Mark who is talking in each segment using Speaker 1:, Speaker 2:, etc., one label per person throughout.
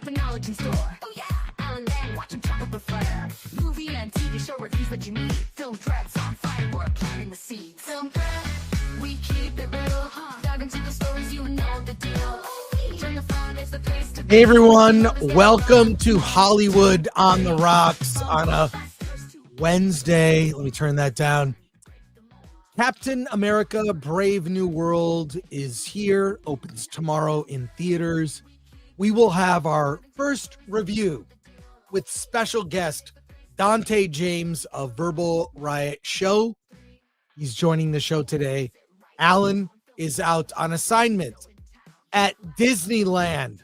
Speaker 1: technology store. Oh yeah, and then watching tropical fire. Movie and TV show reviews that you need. Film threads on fire, we're planting the seeds. Film thread, we keep it real. Dive into the stories, you know the deal. Turn the phone, it's the place to be.
Speaker 2: Hey everyone, welcome to Hollywood on the Rocks on a Wednesday. Let me turn that down. Captain America Brave New World is here, opens tomorrow in theaters. We will have our first review with special guest Dante James of Verbal Riot Show. He's joining the show today. Alan is out on assignment at Disneyland.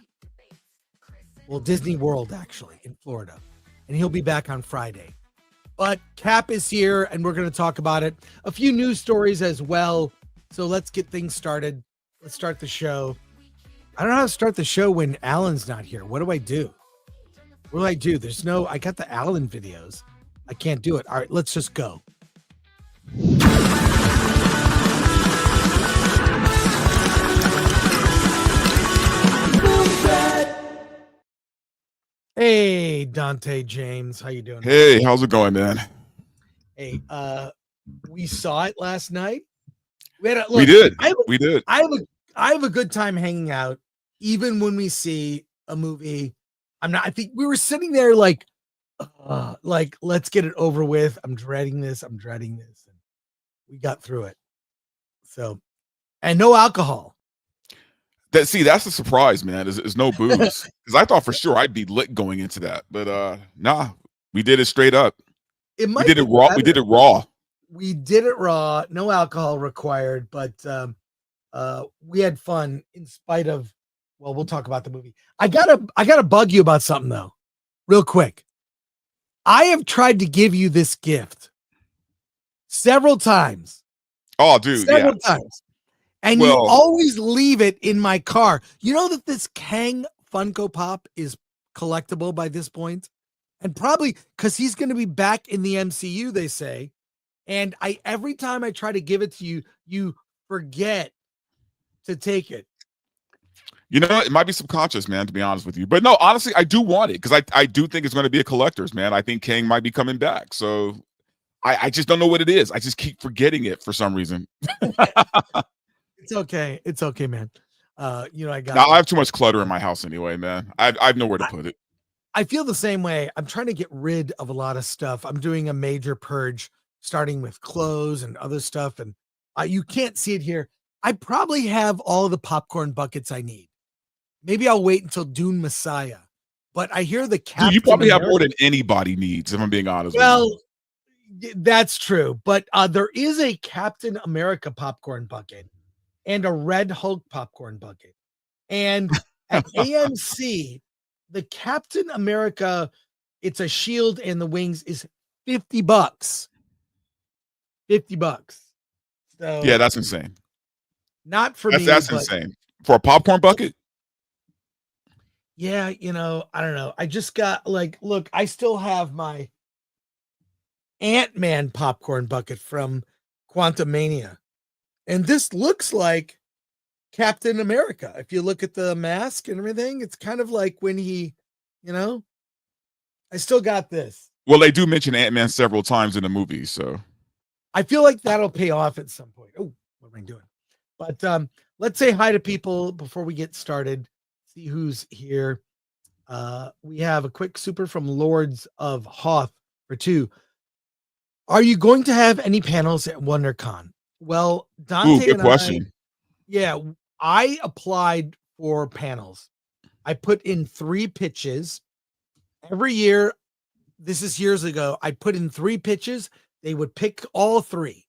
Speaker 2: Well, Disney World, actually, in Florida. And he'll be back on Friday. But Cap is here, and we're going to talk about it. A few news stories as well. So let's get things started. Let's start the show. I don't know how to start the show when Alan's not here. What do I do? What do I do? I got the Alan videos. I can't do it. All right, let's just go. Hey, Dante James, how you doing?
Speaker 3: Hey, how's it going, man?
Speaker 2: Hey, we saw it last night. We
Speaker 3: did.
Speaker 2: We did. I have a good time hanging out, even when we see a movie. I think we were sitting there like let's get it over with. I'm dreading this. And we got through it. So, and no alcohol.
Speaker 3: That's the surprise, man. Is no booze. Because I thought for sure I'd be lit going into that, but nah, we did it straight up. We did it raw. We did it raw. No alcohol required, but we had fun in spite of. Well, we'll talk about the movie. I gotta bug you about something though, real quick. I have tried to give you this gift several times. Oh, dude,
Speaker 2: several times. And you always leave it in my car. You know that this Kang Funko Pop is collectible by this point? And probably because he's going to be back in the MCU, they say. And every time I try to give it to you, you forget to take it.
Speaker 3: You know, it might be subconscious, man, to be honest with you. But no, honestly, I do want it because I do think it's going to be a collector's, man. I think Kang might be coming back. So I just don't know what it is. I just keep forgetting it for some reason.
Speaker 2: It's okay, man. I
Speaker 3: have too much clutter in my house anyway, man. I have nowhere to put it.
Speaker 2: I feel the same way. I'm trying to get rid of a lot of stuff. I'm doing a major purge, starting with clothes and other stuff. And you can't see it here. I probably have all of the popcorn buckets I need. Maybe I'll wait until Dune Messiah. But I hear the Captain
Speaker 3: Dude, you probably have more than anybody needs, if I'm being honest.
Speaker 2: Well, that's true. But there is a Captain America popcorn bucket and a Red Hulk popcorn bucket. And at AMC, the Captain America, it's a shield and the wings is $50. $50. So
Speaker 3: yeah, that's insane.
Speaker 2: Not for me.
Speaker 3: That's insane. For a popcorn bucket?
Speaker 2: Yeah, I don't know. I just got look, I still have my Ant-Man popcorn bucket from Quantumania. And this looks like Captain America. If you look at the mask and everything, it's kind of like when he, I still got this.
Speaker 3: Well, they do mention Ant-Man several times in the movie, so
Speaker 2: I feel like that'll pay off at some point. Oh, what am I doing? But let's say hi to people before we get started. See who's here. We have a quick super from Lords of Hoth for 2. Are you going to have any panels at WonderCon? Well, Dante
Speaker 3: good question.
Speaker 2: I applied for panels. I put in 3 pitches. Every year, this is years ago, I put in 3 pitches. They would pick all 3.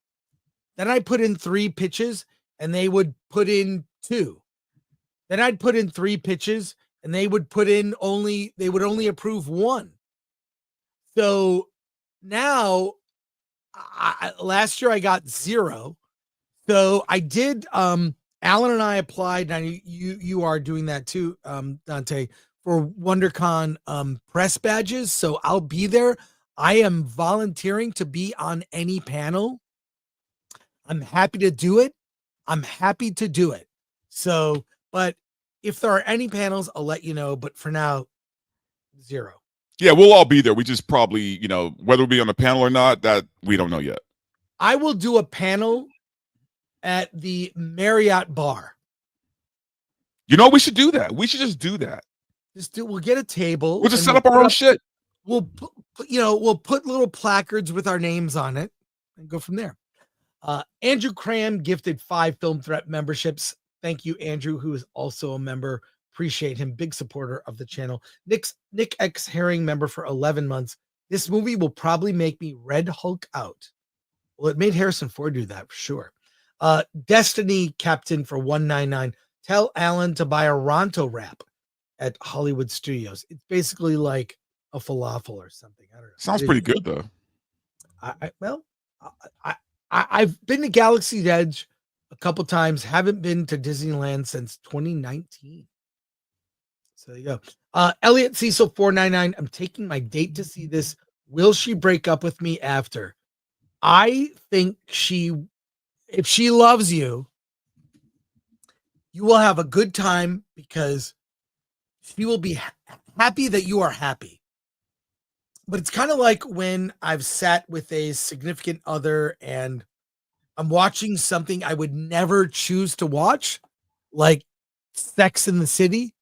Speaker 2: Then I put in 3 pitches and they would put in 2. Then I'd put in 3 pitches and they would only approve 1. So now, last year I got 0. So I did, Alan and I applied, and you are doing that too, Dante, for WonderCon press badges. So I'll be there. I am volunteering to be on any panel. I'm happy to do it. So, but if there are any panels, I'll let you know. But for now, zero.
Speaker 3: Yeah, we'll all be there. We just probably, whether we'll be on a panel or not, that we don't know yet.
Speaker 2: I will do a panel at the Marriott bar.
Speaker 3: We should do that. We should just do that.
Speaker 2: We'll get a table.
Speaker 3: We'll just set up our own shit.
Speaker 2: We'll put little placards with our names on it and go from there. Andrew Cram gifted 5 Film Threat memberships. Thank you, Andrew, who is also a member. Appreciate him. Big supporter of the channel. Nick X Herring member for 11 months. This movie will probably make me Red Hulk out. Well, it made Harrison Ford do that for sure. Destiny Captain for 199. Tell Alan to buy a Ronto wrap at Hollywood Studios. It's basically like a falafel or something. I don't know.
Speaker 3: Sounds pretty good though.
Speaker 2: I've been to Galaxy's Edge a couple times. Haven't been to Disneyland since 2019. So there you go. Elliot Cecil 499. I'm taking my date to see this. Will she break up with me after? I think if she loves you, you will have a good time because she will be happy that you are happy. But it's kind of like when I've sat with a significant other and I'm watching something I would never choose to watch, like Sex in the City.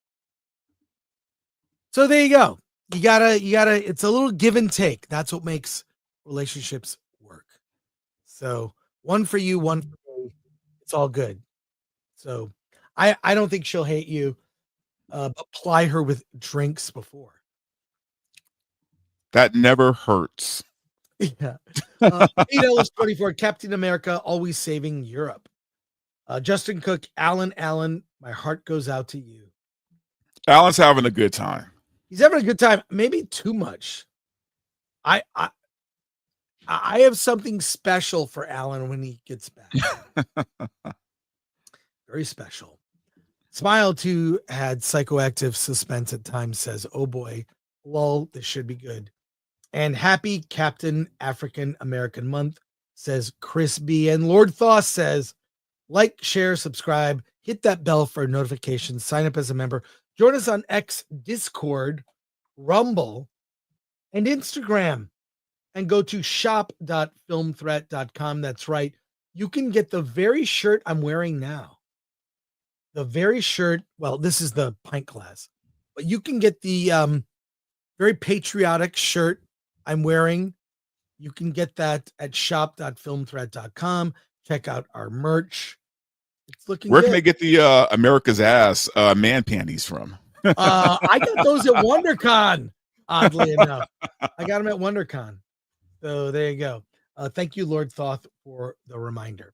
Speaker 2: So there you go. You gotta, it's a little give and take. That's what makes relationships work. So one for you, one for me. It's all good. So I don't think she'll hate you. But ply her with drinks before.
Speaker 3: That never hurts.
Speaker 2: Yeah. 8L24, Captain America, always saving Europe. Justin Cook, Alan, my heart goes out to you.
Speaker 3: Alan's having a good time.
Speaker 2: He's having a good time. Maybe too much. I have something special for Alan when he gets back. Very special. Smile 2 had psychoactive suspense at times, says, oh boy, lol, this should be good. And happy Captain African American Month, says Chris B. And Lord Thaw says, like, share, subscribe, hit that bell for notifications, sign up as a member, join us on X, Discord, Rumble, and Instagram, and go to shop.filmthreat.com. That's right. You can get the very shirt I'm wearing now. The very shirt, well, this is the pint glass, but you can get the very patriotic shirt I'm wearing. You can get that at shop.filmthreat.com. Check out our merch. It's looking
Speaker 3: Where
Speaker 2: good.
Speaker 3: can they get the America's Ass man panties from?
Speaker 2: I got those at WonderCon, oddly enough. I got them at WonderCon. So there you go. Thank you, Lord Thoth, for the reminder.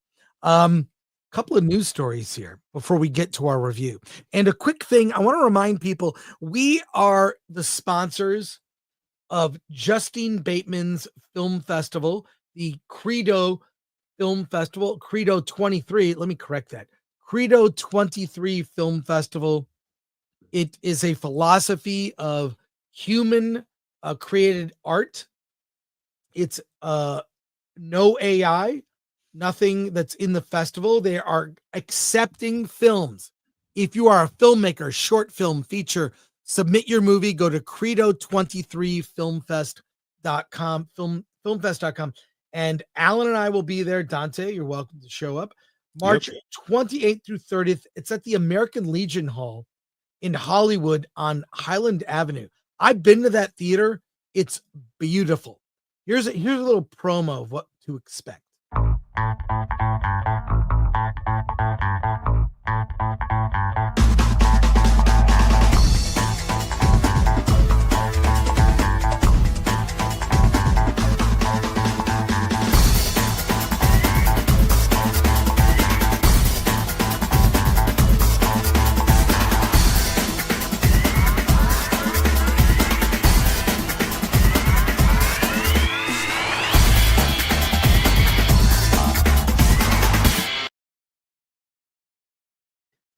Speaker 2: Couple of news stories here before we get to our review. And a quick thing, I want to remind people, we are the sponsors of Justine Bateman's Film Festival, the Credo Film Festival, Credo 23. Let me correct that. Credo 23 Film Festival. It is a philosophy of human created art. It's no AI, nothing that's in the festival. They are accepting films. If you are a filmmaker, short film, feature, submit your movie, go to credo23filmfest.com, filmfest.com. And Alan and I will be there. Dante, you're welcome to show up. March 28th through 30th. It's at the American Legion Hall in Hollywood on Highland Avenue. I've been to that theater. It's beautiful. Here's a little promo of what to expect.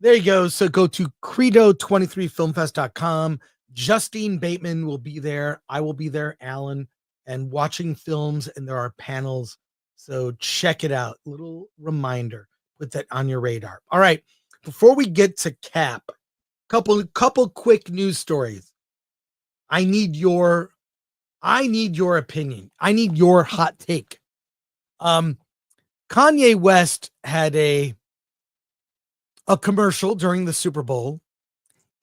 Speaker 2: There you go. So go to credo23filmfest.com. Justine Bateman will be there. I will be there, Alan, and watching films, and there are panels. So check it out. Little reminder. Put that on your radar. All right. Before we get to Cap, couple quick news stories. I need your opinion. I need your hot take. Kanye West had a commercial during the Super Bowl,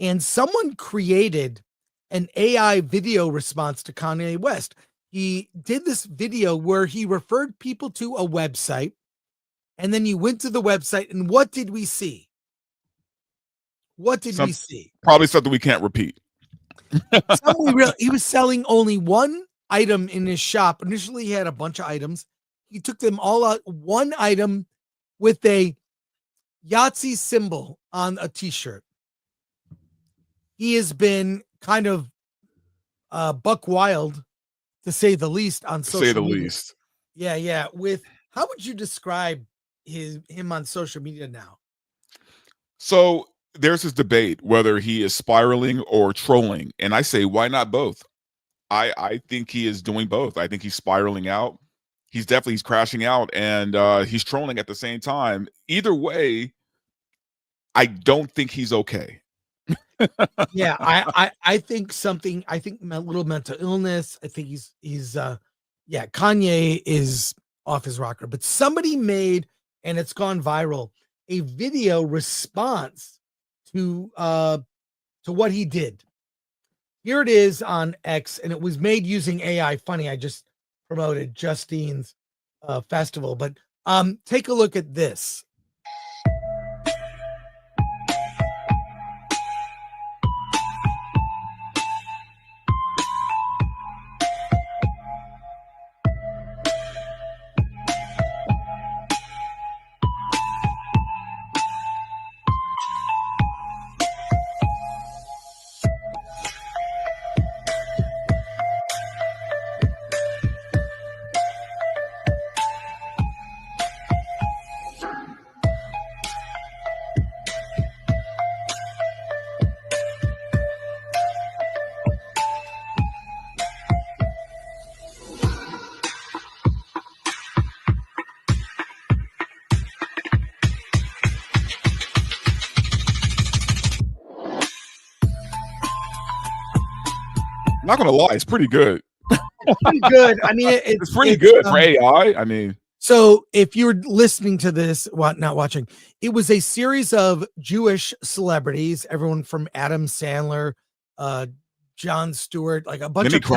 Speaker 2: and someone created an AI video response to Kanye West. He did this video where he referred people to a website, and then you went to the website, and what did we see? What did we see?
Speaker 3: Probably something we can't repeat.
Speaker 2: He was selling only one item in his shop. Initially, he had a bunch of items. He took them all out. One item with a Yahtzee symbol on a t-shirt. He has been kind of buck wild, to say the least, on social media. Yeah. How would you describe him on social media now?
Speaker 3: So there's this debate whether he is spiraling or trolling, and I say, why not both? I think he is doing both. I think he's spiraling out. He's crashing out, and he's trolling at the same time. Either way, I don't think he's okay.
Speaker 2: Yeah, I think something. I think a little mental illness. I think he's Kanye is off his rocker. But somebody made, and it's gone viral, a video response to what he did. Here it is on X, and it was made using AI. Funny, I just promoted Justine's festival, but take a look at this.
Speaker 3: Not gonna lie, it's pretty good.
Speaker 2: Pretty good. I mean,
Speaker 3: it's pretty good for AI. I mean,
Speaker 2: so if you're listening to this, not watching, it was a series of Jewish celebrities, everyone from Adam Sandler, Jon Stewart, like a bunch of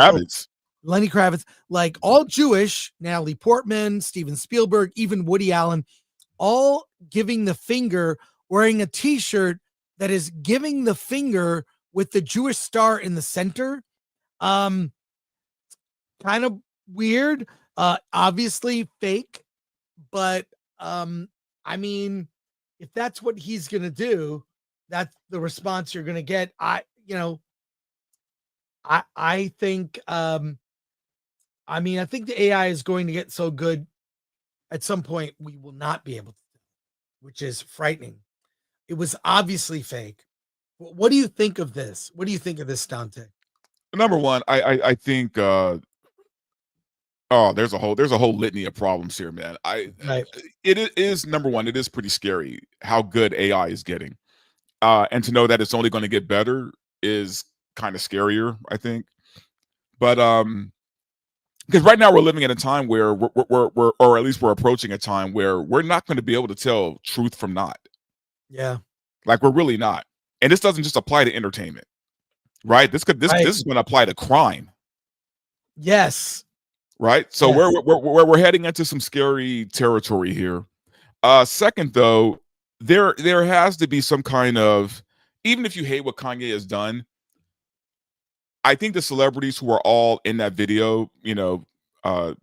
Speaker 2: Lenny Kravitz, like all Jewish, Natalie Portman, Steven Spielberg, even Woody Allen, all giving the finger, wearing a t-shirt that is giving the finger with the Jewish star in the center. Kind of weird, obviously fake, but I mean, if that's what he's gonna do, that's the response you're gonna get. I think I think the AI is going to get so good at some point we will not be able to, which is frightening. It was obviously fake. What do you think of this? What do you think of this, Dante?
Speaker 3: Number one, I think there's a whole litany of problems here, man. It is number one, it is pretty scary how good AI is getting. And to know that it's only going to get better is kind of scarier, I think. But because right now we're living in a time where we're or at least we're approaching a time where we're not going to be able to tell truth from not.
Speaker 2: Yeah.
Speaker 3: Like we're really not. And this doesn't just apply to entertainment. Right? This is going to apply to crime.
Speaker 2: Yes.
Speaker 3: Right? So we're heading into some scary territory here. Second though, there has to be some kind of, even if you hate what Kanye has done, I think the celebrities who are all in that video, or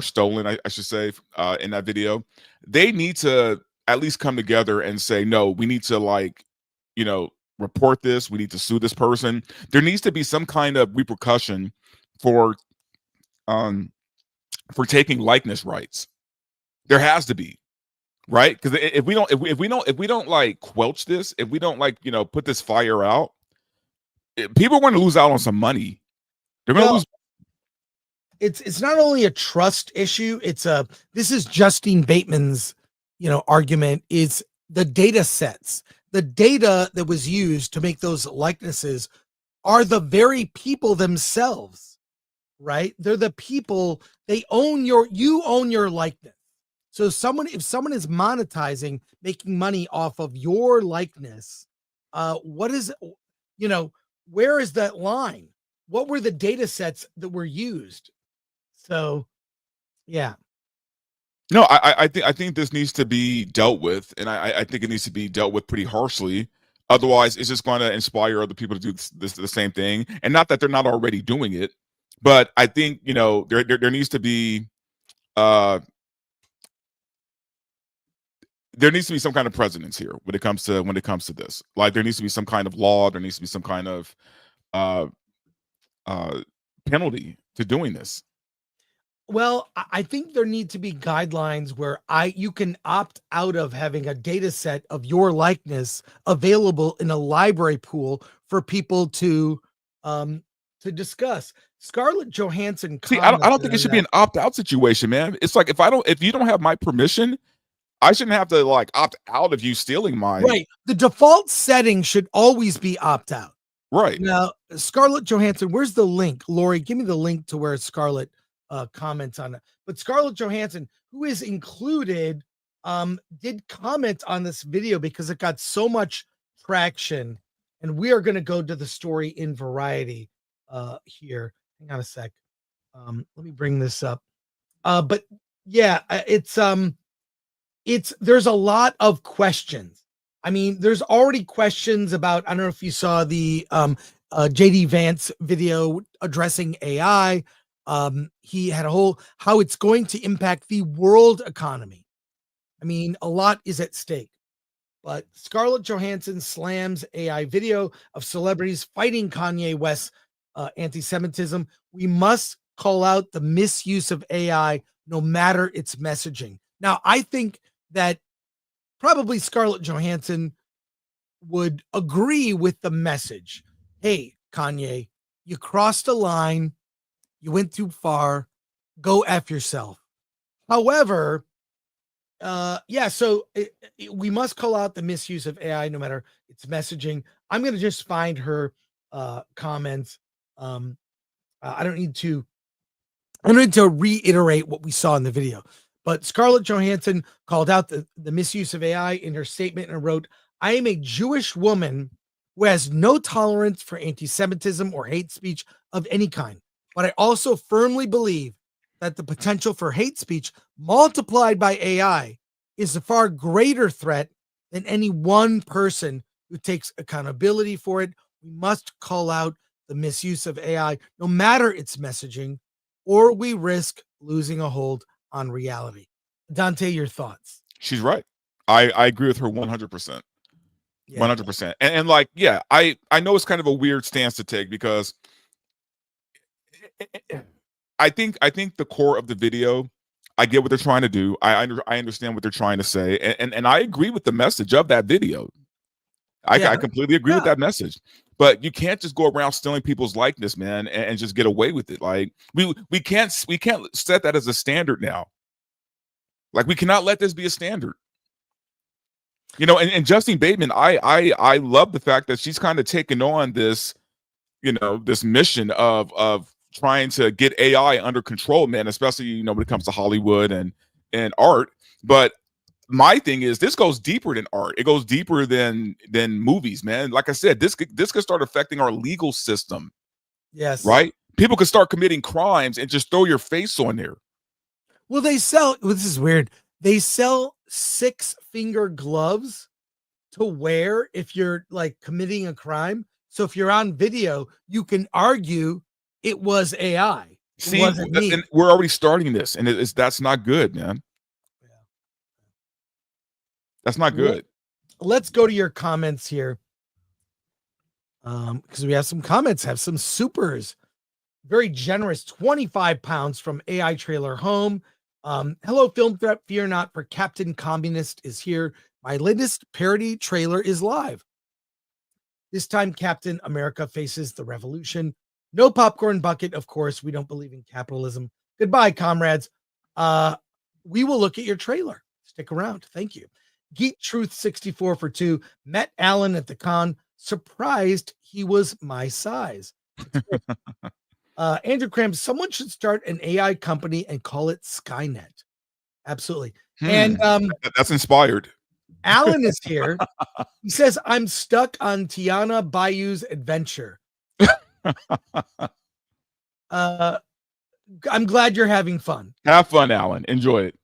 Speaker 3: stolen, I should say, in that video, they need to at least come together and say, no, we need to report this. We need to sue this person. There needs to be some kind of repercussion for taking likeness rights. There has to be, right? Because if we don't like quelch this, if we don't put this fire out, people are going to lose out on some money. They're going to lose.
Speaker 2: It's not only a trust issue. This is Justine Bateman's argument is the data sets. The data that was used to make those likenesses are the very people themselves, right? They're the people, you own your likeness. So if someone is monetizing, making money off of your likeness, what is, where is that line? What were the data sets that were used? So, yeah.
Speaker 3: No, I think this needs to be dealt with, and I think it needs to be dealt with pretty harshly. Otherwise, it's just going to inspire other people to do the same thing. And not that they're not already doing it, but I think there needs to be there needs to be some kind of precedence here when it comes to this. Like there needs to be some kind of law. There needs to be some kind of uh, penalty to doing this.
Speaker 2: Well, I think there need to be guidelines where you can opt out of having a data set of your likeness available in a library pool for people to discuss. Scarlett Johansson.
Speaker 3: See, I don't think it should be an opt-out situation, man. It's like if you don't have my permission, I shouldn't have to like opt out of you stealing my
Speaker 2: right. The default setting should always be opt out.
Speaker 3: Right.
Speaker 2: Now, Scarlett Johansson, where's the link? Lori, give me the link to where Scarlett comments on it. But Scarlett Johansson, who is included, did comment on this video because it got so much traction. And we are going to go to the story in Variety here. Hang on a sec. Let me bring this up. But yeah, there's a lot of questions. I mean, there's already questions about, I don't know if you saw the JD Vance video addressing AI. He had a whole how it's going to impact the world economy. I mean, a lot is at stake. But Scarlett Johansson slams AI video of celebrities fighting Kanye West's anti-Semitism. We must call out the misuse of AI, no matter its messaging. Now, I think that probably Scarlett Johansson would agree with the message. Hey, Kanye, you crossed a line. You went too far. Go F yourself. However, so we must call out the misuse of AI, no matter its messaging. I'm going to just find her comments. I don't need to reiterate what we saw in the video, but Scarlett Johansson called out the misuse of AI in her statement and wrote, "I am a Jewish woman who has no tolerance for anti-Semitism or hate speech of any kind. But I also firmly believe that the potential for hate speech multiplied by AI is a far greater threat than any one person who takes accountability for it. We must call out the misuse of AI, no matter its messaging, or we risk losing a hold on reality." Dante, your thoughts?
Speaker 3: She's right. I agree with her 100%. 100%. And like, yeah, I know it's kind of a weird stance to take because I think the core of the video, I get what they're trying to do. I understand what they're trying to say, and I agree with the message of that video. I completely agree with that message. But you can't just go around stealing people's likeness, man, and just get away with it. Like we can't set that as a standard now. Like we cannot let this be a standard. And Justine Bateman, I love the fact that she's kind of taken on this, this mission of trying to get AI under control, man, especially, when it comes to Hollywood and art. But my thing is, this goes deeper than art. It goes deeper than movies, man. Like I said, this could start affecting our legal system.
Speaker 2: Yes.
Speaker 3: Right? People could start committing crimes and just throw your face on there.
Speaker 2: Well, this is weird. They sell 6-finger gloves to wear if you're like committing a crime. So if you're on video, you can argue it was AI.
Speaker 3: See, and we're already starting this, and that's not good, man.
Speaker 2: Yeah.
Speaker 3: That's not good.
Speaker 2: Let's go to your comments here. Because we have some comments, have some supers. Very generous, 25 pounds from AI Trailer Home. Hello, Film Threat. Fear not, for Captain Communist is here. My latest parody trailer is live. This time, Captain America faces the revolution. No popcorn bucket, of course. We don't believe in capitalism. Goodbye, comrades. We will look at your trailer. Stick around. Thank you. Geek Truth 64 for 2. Met Allen at the con. Surprised he was my size. Andrew Cram, someone should start an AI company and call it Skynet. Absolutely. And
Speaker 3: that's inspired.
Speaker 2: Alan is here. He says, I'm stuck on Tiana Bayou's adventure. I'm glad you're having fun.
Speaker 3: Have fun, Alan. Enjoy it.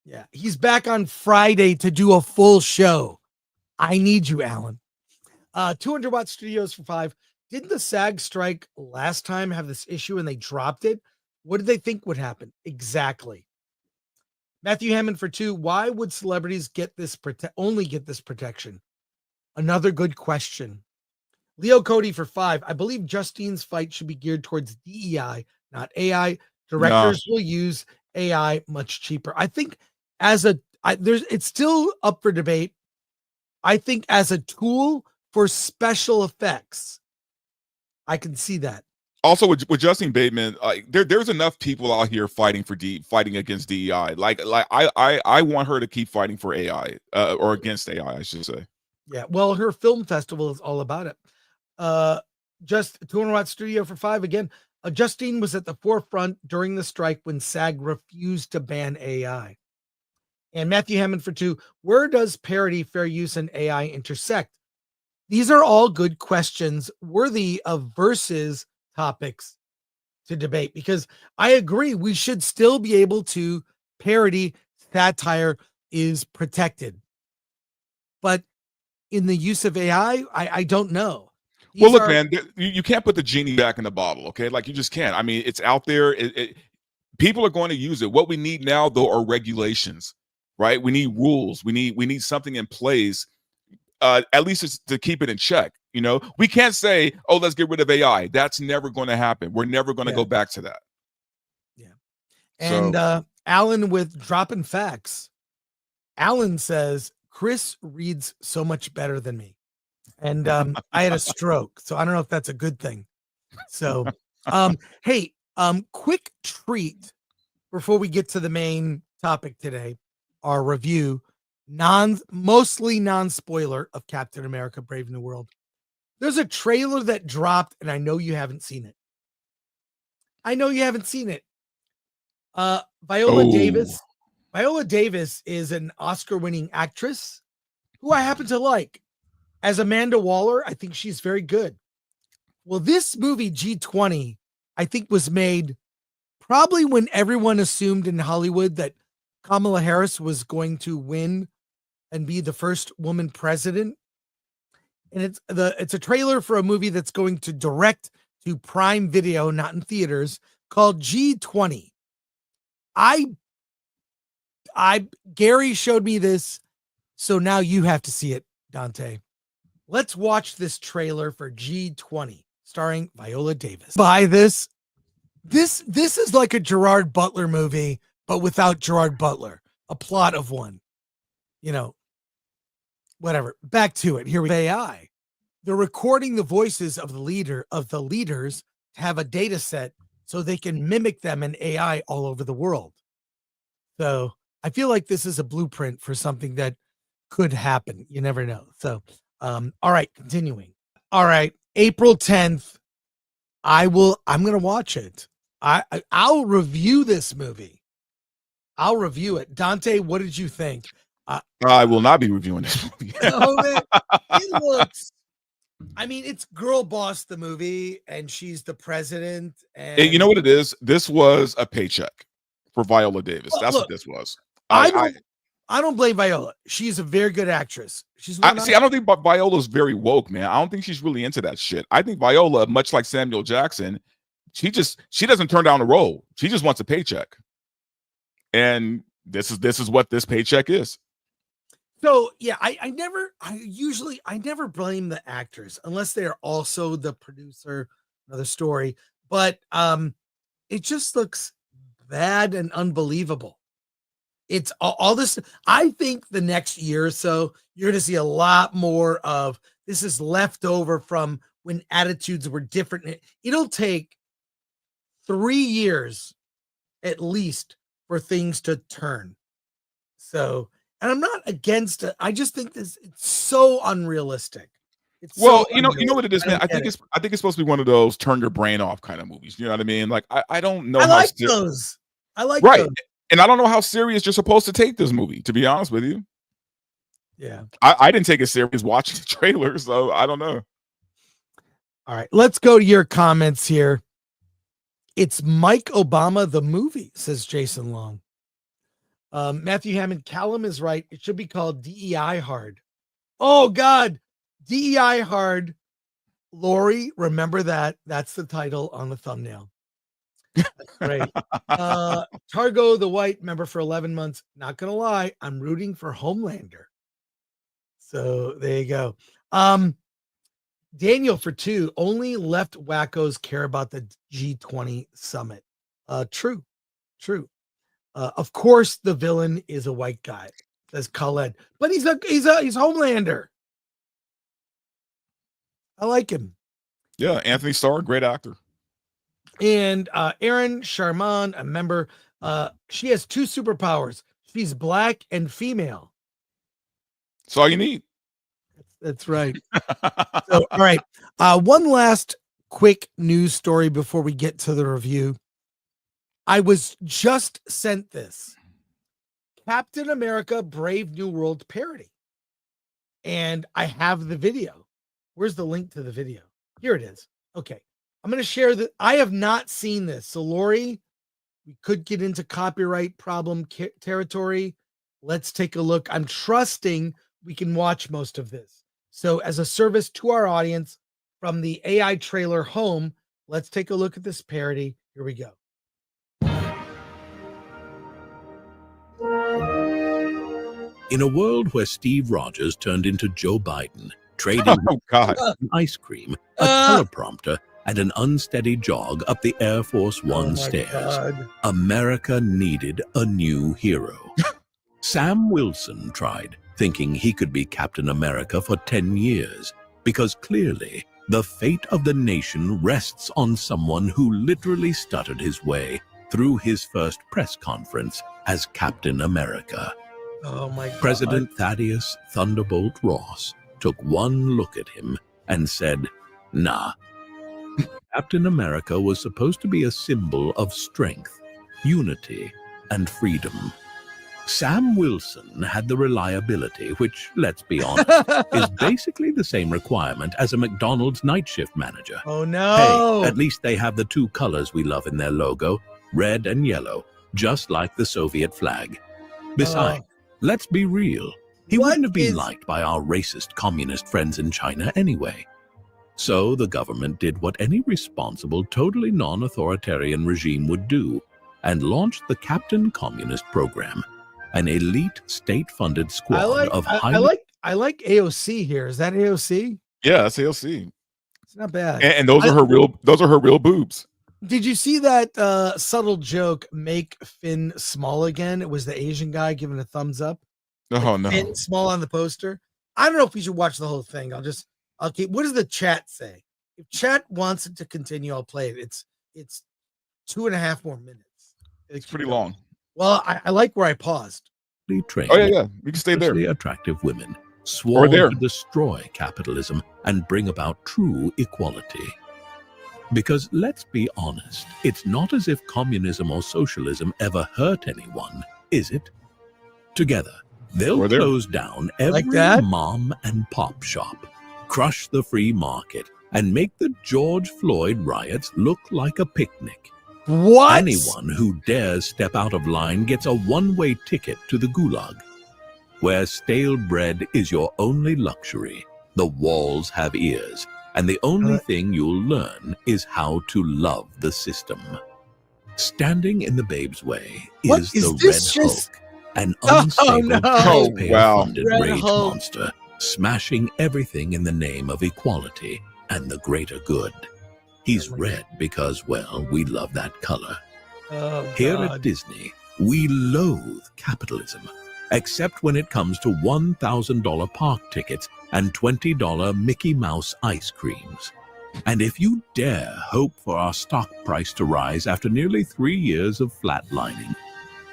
Speaker 2: Yeah. He's back on Friday to do a full show. I need you, Alan. 200 Watt Studios for 5. Didn't the SAG strike last time have this issue and they dropped it? What did they think would happen? Exactly. Matthew Hammond for 2. Why would celebrities get this only get this protection? Another good question. Leo Cody for 5. I believe Justine's fight should be geared towards DEI, not AI. Directors will use AI much cheaper. I think it's still up for debate. I think as a tool for special effects, I can see that.
Speaker 3: Also, with Justine Bateman, there's enough people out here fighting against DEI. I want her to keep fighting for AI or against AI, I should say.
Speaker 2: Yeah, well, her film festival is all about it. Just 200 Watt Studio for 5 again. Justine was at the forefront during the strike when SAG refused to ban AI. And Matthew Hammond for 2. Where does parody, fair use, and AI intersect? These are all good questions worthy of versus topics to debate, because I agree we should still be able to parody. Satire is protected. But in the use of AI, I don't know.
Speaker 3: Well, look, man, you can't put the genie back in the bottle, okay? Like, you just can't. I mean, it's out there. People are going to use it. What we need now, though, are regulations, right? We need rules. We need something in place, at least to keep it in check. You know, we can't say, "Oh, let's get rid of AI." That's never going to happen. We're never going to go back to that.
Speaker 2: Yeah. And Alan with dropping facts. Alan says Chris reads so much better than me. And I had a stroke, so I don't know if that's a good thing. So, hey, quick treat before we get to the main topic today, our review, mostly non-spoiler of Captain America: Brave New World. There's a trailer that dropped, and I know you haven't seen it. Viola Davis. Viola Davis is an Oscar-winning actress who I happen to like. As Amanda Waller, I think she's very good. Well, this movie, G20, I think was made probably when everyone assumed in Hollywood that Kamala Harris was going to win and be the first woman president. And it's a trailer for a movie that's going to direct to Prime Video, not in theaters, called G20. Gary showed me this, so now you have to see it, Dante. Let's watch this trailer for G20, starring Viola Davis. Buy this. This is like a Gerard Butler movie, but without Gerard Butler. A plot of one. You know, whatever. Back to it. Here we go. AI. They're recording the voices of the leaders to have a data set so they can mimic them in AI all over the world. So I feel like this is a blueprint for something that could happen. You never know. So all right, continuing. All right, April 10th. I'm gonna watch it. I'll review this movie. I'll review it. Dante, what did you think?
Speaker 3: I will not be reviewing this movie.
Speaker 2: Oh, man. It looks, I mean, it's Girl Boss, the movie, and she's the president. And
Speaker 3: you know what it is? This was a paycheck for Viola Davis. That's what this was.
Speaker 2: I don't blame Viola. She's a very good actress.
Speaker 3: I don't think Viola's very woke, man. I don't think she's really into that shit. I think Viola, much like Samuel Jackson, she doesn't turn down a role. She just wants a paycheck. And this is what this paycheck is.
Speaker 2: So yeah, I never blame the actors unless they are also the producer. Another story, but it just looks bad and unbelievable. It's all this. I think the next year or so, you're going to see a lot more of this is left over from when attitudes were different. It'll take 3 years at least for things to turn. So, and I'm not against it. I just think it's so unrealistic. It's
Speaker 3: Well,
Speaker 2: so
Speaker 3: you know what it is, man. I think
Speaker 2: it.
Speaker 3: it's supposed to be one of those turn your brain off kind of movies. You know what I mean? Like I don't know
Speaker 2: I
Speaker 3: how
Speaker 2: like those. I like
Speaker 3: right,
Speaker 2: those.
Speaker 3: and I don't know how serious you're supposed to take this movie. To be honest with you,
Speaker 2: Yeah,
Speaker 3: I didn't take it serious watching the trailer, so I don't know.
Speaker 2: All right, let's go to your comments here. It's Mike Obama the movie, says Jason Long. Matthew Hammond, Callum is right. It should be called DEI Hard. Oh God, DEI Hard. Lori, remember that. That's the title on the thumbnail. That's great. Targo the White, member for 11 months. Not gonna lie, I'm rooting for Homelander. So there you go. Daniel for 2. Only left wackos care about the G20 summit. True. Of course, the villain is a white guy, says Khaled, but he's Homelander. I like him.
Speaker 3: Yeah, Anthony Starr, great actor.
Speaker 2: And Aaron Sharman, a member, she has 2 superpowers. She's black and female.
Speaker 3: That's all you need.
Speaker 2: That's right. So, all right. One last quick news story before we get to the review. I was just sent this Captain America Brave New World parody. And I have the video. Where's the link to the video? Here it is. Okay. I'm going to share that. I have not seen this. So, Lori, we could get into copyright problem territory. Let's take a look. I'm trusting we can watch most of this. So, as a service to our audience from the AI trailer home, let's take a look at this parody. Here we go.
Speaker 4: In a world where Steve Rogers turned into Joe Biden, trading ice cream, a teleprompter, and an unsteady jog up the Air Force One stairs, America needed a new hero. Sam Wilson tried, thinking he could be Captain America for 10 years, because clearly the fate of the nation rests on someone who literally stuttered his way through his first press conference as Captain America.
Speaker 2: Oh my God.
Speaker 4: President Thaddeus Thunderbolt Ross took one look at him and said, nah. Captain America was supposed to be a symbol of strength, unity, and freedom. Sam Wilson had the reliability, which, let's be honest, is basically the same requirement as a McDonald's night shift manager.
Speaker 2: Oh no!
Speaker 4: Hey, at least they have the 2 colors we love in their logo, red and yellow, just like the Soviet flag. Besides, let's be real. He wouldn't have been liked by our racist communist friends in China anyway. So the government did what any responsible, totally non-authoritarian regime would do, and launched the Captain Communist Program, an elite state-funded squad of highly...
Speaker 2: I like AOC here. Is that AOC?
Speaker 3: Yeah, that's AOC.
Speaker 2: It's not bad.
Speaker 3: And those are her real boobs.
Speaker 2: Did you see that subtle joke, make Finn small again? It was the Asian guy giving a thumbs up.
Speaker 3: Oh, no.
Speaker 2: Finn small on the poster. I don't know if we should watch the whole thing. I'll keep. What does the chat say? If chat wants it to continue, I'll play it. It's 2.5 more minutes.
Speaker 3: It's pretty long.
Speaker 2: Well, I like where I paused.
Speaker 4: Trained,
Speaker 3: oh yeah. We can stay there.
Speaker 4: Attractive women swore to destroy capitalism and bring about true equality. Because let's be honest, it's not as if communism or socialism ever hurt anyone, is it? Together, they'll close down every mom and pop shop, crush the free market, and make the George Floyd riots look like a picnic.
Speaker 2: What?
Speaker 4: Anyone who dares step out of line gets a one-way ticket to the gulag, where stale bread is your only luxury. The walls have ears, and the only thing you'll learn is how to love the system. Standing in the babe's way is the Red Hulk, an unstable taxpayer-funded rage monster, smashing everything in the name of equality and the greater good. He's red because, well, we love that color. Here at Disney, we loathe capitalism, except when it comes to $1,000 park tickets and $20 Mickey Mouse ice creams. And if you dare hope for our stock price to rise after nearly 3 years of flatlining,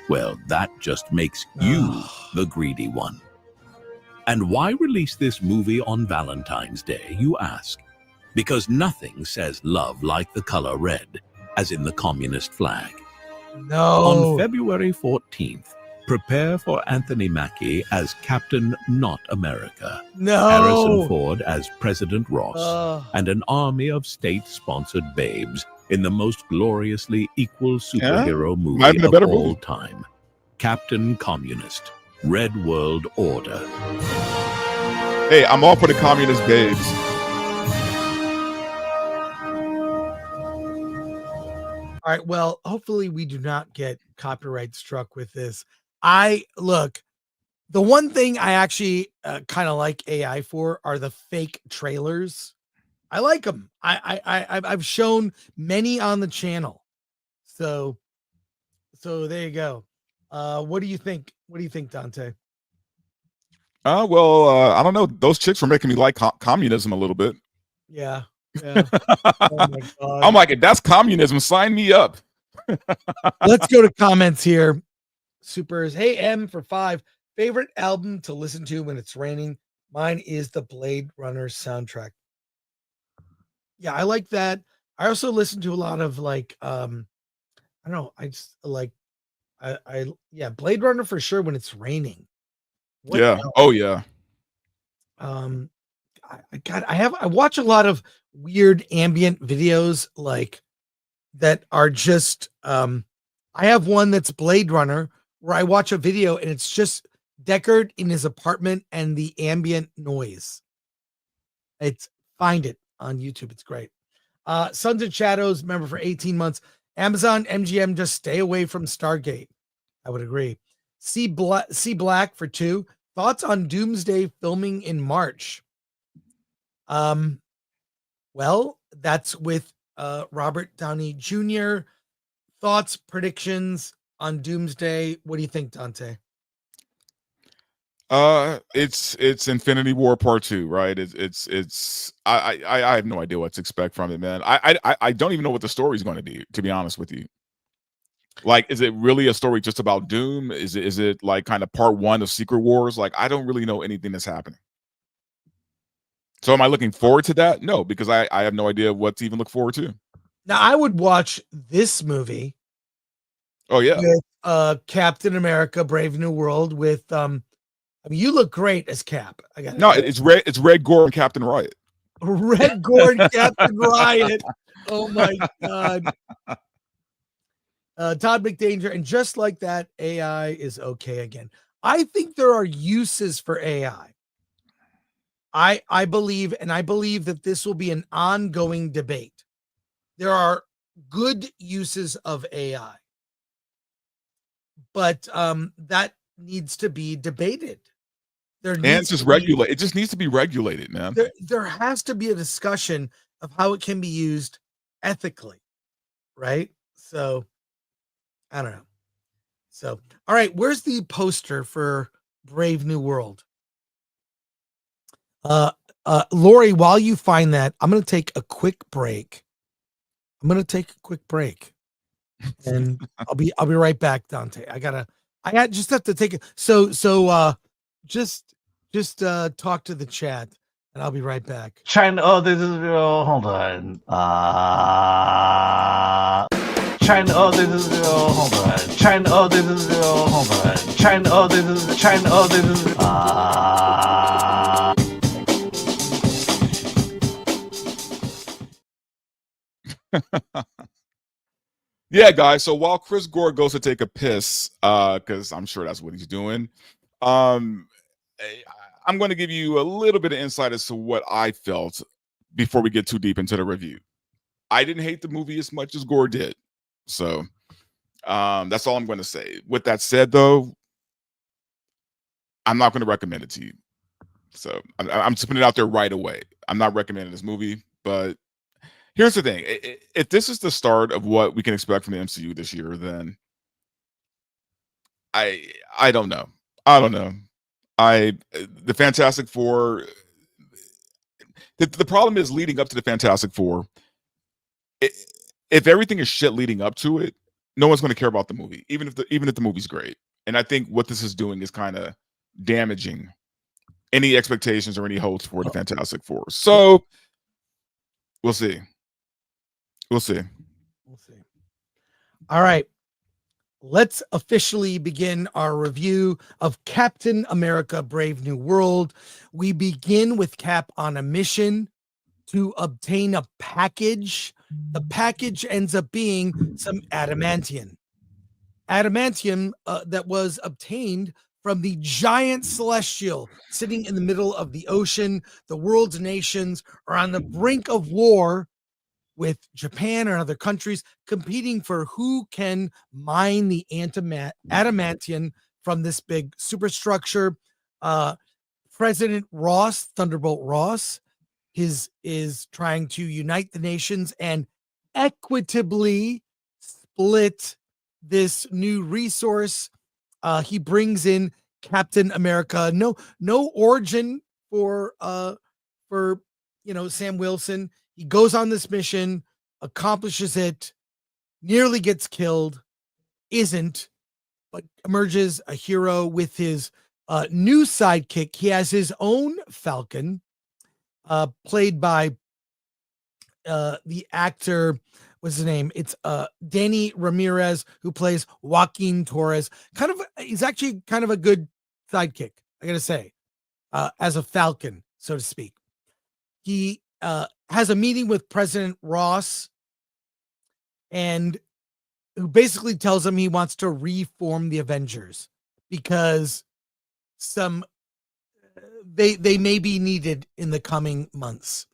Speaker 4: well, that just makes you the greedy one. And why release this movie on Valentine's Day, you ask? Because nothing says love like the color red, as in the communist flag.
Speaker 2: No.
Speaker 4: On February 14th, prepare for Anthony Mackie as Captain Not America,
Speaker 2: No.
Speaker 4: Harrison Ford as President Ross, and an army of state-sponsored babes in the most gloriously equal superhero movie of all time, Captain Communist, Red World Order.
Speaker 3: Hey, I'm all for the communist babes.
Speaker 2: All right. Well, hopefully we do not get copyright struck with this. Look, the one thing I actually kind of like AI for are the fake trailers. I like them. I've shown many on the channel. So there you go. What do you think? What do you think, Dante?
Speaker 3: Well, I don't know. Those chicks were making me like communism a little bit.
Speaker 2: Yeah. Oh my God.
Speaker 3: I'm like, if that's communism, sign me up.
Speaker 2: Let's go to comments here. Supers. Hey, M for 5. Favorite album to listen to when it's raining? Mine is the Blade Runner soundtrack. Yeah, I like that. I also listen to a lot of like I don't know, I just like yeah, Blade Runner for sure when it's raining.
Speaker 3: What else? Oh yeah.
Speaker 2: I watch a lot of weird ambient videos like that are just I have one that's Blade Runner where I watch a video and it's just Deckard in his apartment and the ambient noise. Find it on YouTube. It's great. Sons of Shadows, member for 18 months. Amazon MGM, just stay away from Stargate. I would agree. C Black for 2. Thoughts on Doomsday filming in March? Well, that's with Robert Downey Jr. Thoughts, predictions on Doomsday. What do you think, Dante?
Speaker 3: It's Infinity War Part 2, right? I have no idea what to expect from it, man. I don't even know what the story is going to be, to be honest with you. Like, is it really a story just about Doom? Is it like kind of part 1 of Secret Wars? Like, I don't really know anything that's happening. So am I looking forward to that? No, because I have no idea what to even look forward to.
Speaker 2: Now, I would watch this movie.
Speaker 3: Oh yeah.
Speaker 2: With Captain America Brave New World with I mean, you look great as Cap.
Speaker 3: It's Red Gore and Captain Riot.
Speaker 2: Red Gore and Captain Riot. Oh my God. Todd McDanger, and just like that, AI is okay again. I think there are uses for AI. I believe that this will be an ongoing debate. There are good uses of AI, but that needs to be debated.
Speaker 3: It just needs to be regulated, man.
Speaker 2: There has to be a discussion of how it can be used ethically, right? So I don't know. So, all right, where's the poster for Brave New World? Lori, while you find that, I'm going to take a quick break. And I'll be right back, Dante. I just have to take it. So just talk to the chat and I'll be right back.
Speaker 5: China. Oh, this is hold on. China. Oh, this is hold on. China. Oh, this is hold on. China. Oh, this is China. Oh, this is
Speaker 3: Yeah, guys. So while Chris Gore goes to take a piss, because I'm sure that's what he's doing, I'm going to give you a little bit of insight as to what I felt before we get too deep into the review. I didn't hate the movie as much as Gore did. So that's all I'm going to say. With that said, though, I'm not going to recommend it to you. So I'm just putting it out there right away. I'm not recommending this movie, but here's the thing. If this is the start of what we can expect from the MCU this year, then I don't know. The Fantastic Four, the problem is leading up to the Fantastic Four, if everything is shit leading up to it, no one's going to care about the movie, even if the movie's great. And I think what this is doing is kind of damaging any expectations or any hopes for the Fantastic Four. So we'll see. We'll see.
Speaker 2: We'll see. All right. Let's officially begin our review of Captain America Brave New World. We begin with Cap on a mission to obtain a package. The package ends up being some adamantium. Adamantium that was obtained from the giant celestial sitting in the middle of the ocean. The world's nations are on the brink of war with Japan and other countries competing for who can mine the adamantium from this big superstructure. President Ross, Thunderbolt Ross, is trying to unite the nations and equitably split this new resource. He brings in Captain America. No origin for Sam Wilson. He goes on this mission, accomplishes it, nearly gets killed, but emerges a hero with his new sidekick. He has his own Falcon, played by the actor, what's his name? It's Danny Ramirez, who plays Joaquin Torres. He's actually kind of a good sidekick, I gotta say, as a Falcon, so to speak. He has a meeting with President Ross, and who basically tells him he wants to reform the Avengers because they may be needed in the coming months.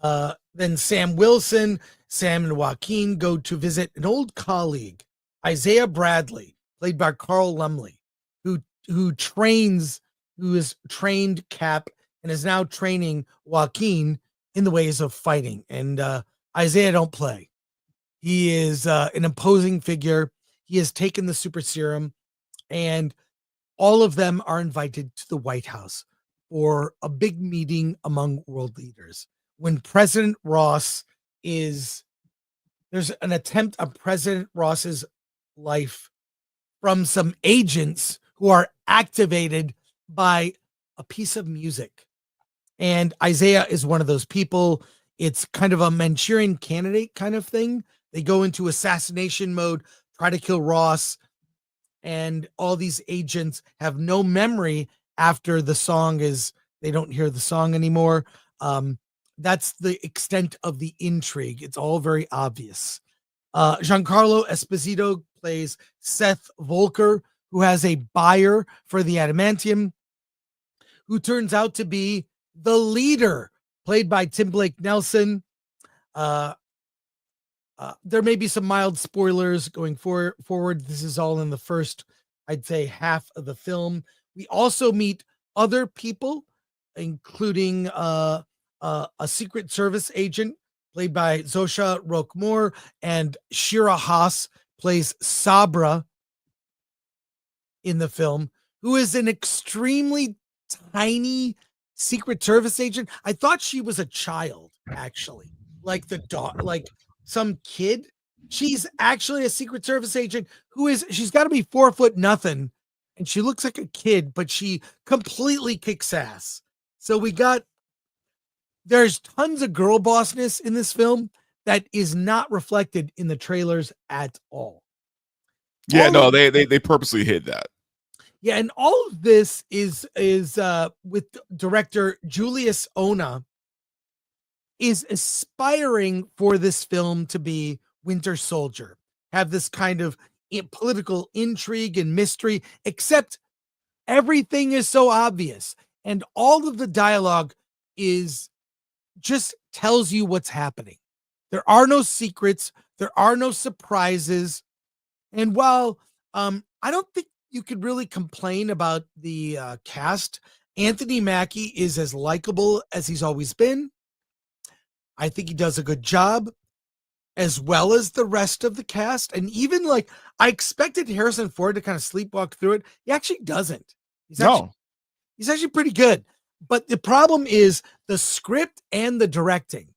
Speaker 2: Then Sam and Joaquin go to visit an old colleague, Isaiah Bradley, played by Carl Lumley, who has trained Cap and is now training Joaquin in the ways of fighting. And Isaiah don't play. He is an imposing figure. He has taken the super serum, and all of them are invited to the White House for a big meeting among world leaders. When President Ross there's an attempt on President Ross's life from some agents who are activated by a piece of music. And Isaiah is one of those people. It's kind of a Manchurian Candidate kind of thing. They go into assassination mode, try to kill Ross, and all these agents have no memory after they don't hear the song anymore. That's the extent of the intrigue. It's all very obvious. Giancarlo Esposito plays Seth Volker, who has a buyer for the adamantium, who turns out to be the leader, played by Tim Blake Nelson. There may be some mild spoilers going forward. This is all in the first, I'd say, half of the film. We also meet other people, including a Secret Service agent played by Zosha Roquemore, and Shira Haas plays Sabra in the film, who is an extremely tiny Secret Service agent. I thought she was a child, actually, like the dog, like some kid. She's actually a Secret Service agent she's got to be 4 foot nothing, and she looks like a kid, but she completely kicks ass. So there's tons of girl bossness in this film that is not reflected in the trailers at all.
Speaker 3: Yeah, no, they purposely hid that.
Speaker 2: Yeah, and all of this is with director Julius Ona, is aspiring for this film to be Winter Soldier, have this kind of political intrigue and mystery, except everything is so obvious, and all of the dialogue just tells you what's happening. There are no secrets, there are no surprises, and while I don't think you could really complain about the cast, Anthony Mackie is as likable as he's always been. I think he does a good job, as well as the rest of the cast. And even I expected Harrison Ford to kind of sleepwalk through it. He actually doesn't. He's actually pretty good. But the problem is the script and the directing.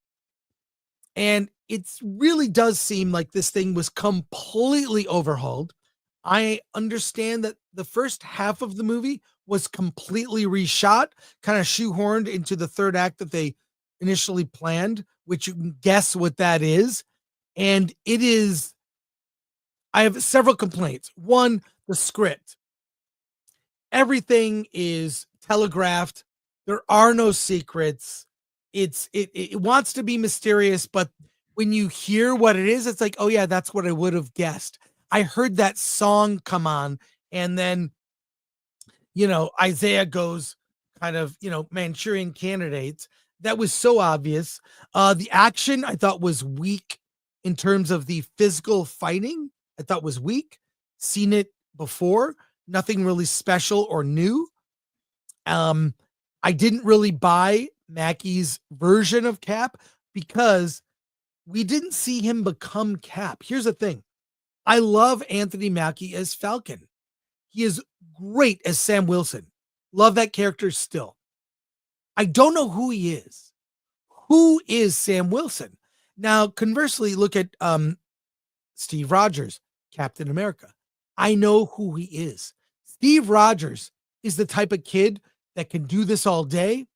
Speaker 2: And it really does seem like this thing was completely overhauled. I understand that the first half of the movie was completely reshot, kind of shoehorned into the third act that they initially planned, which you can guess what that is. And it is, I have several complaints. One, the script. Everything is telegraphed. There are no secrets. It wants to be mysterious, but when you hear what it is, it's like, oh yeah, that's what I would have guessed. I heard that song come on, and then Isaiah goes kind of, Manchurian Candidates. That was so obvious. The action I thought was weak in terms of the physical fighting. I thought was weak. Seen it before. Nothing really special or new. I didn't really buy Mackey's version of Cap because we didn't see him become Cap. Here's the thing. I love Anthony Mackie as Falcon. He is great as Sam Wilson. Love that character still. I don't know who he is. Who is Sam Wilson? Now, conversely, look at Steve Rogers, Captain America. I know who he is. Steve Rogers is the type of kid that can do this all day.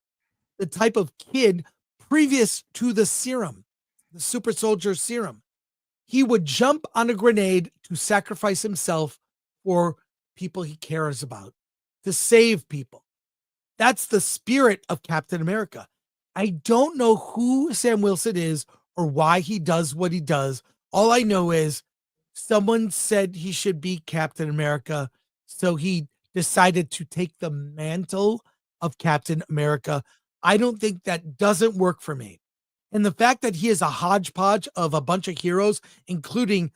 Speaker 2: The type of kid previous to the serum, the super soldier serum. He would jump on a grenade to sacrifice himself for people he cares about, to save people. That's the spirit of Captain America. I don't know who Sam Wilson is or why he does what he does. All I know is someone said he should be Captain America, so he decided to take the mantle of Captain America. I don't think that doesn't work for me. And the fact that he is a hodgepodge of a bunch of heroes, including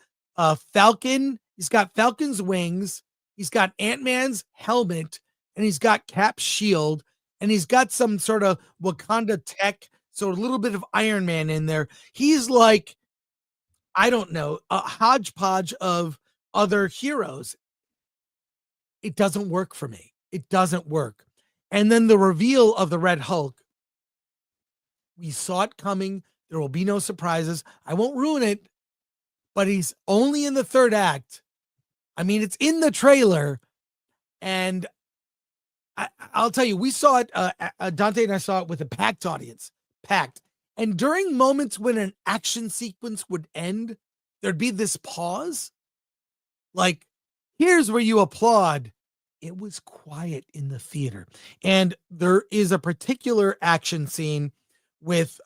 Speaker 2: Falcon, he's got Falcon's wings, he's got Ant-Man's helmet, and he's got Cap's shield, and he's got some sort of Wakanda tech, so a little bit of Iron Man in there. He's like, I don't know, a hodgepodge of other heroes. It doesn't work for me. It doesn't work. And then the reveal of the Red Hulk, we saw it coming. There will be no surprises. I won't ruin it, but he's only in the third act. I mean, it's in the trailer, and I'll tell you, we saw it, Dante and I saw it with a packed audience, packed. And during moments when an action sequence would end, there'd be this pause. Like, here's where you applaud. It was quiet in the theater. And there is a particular action scene with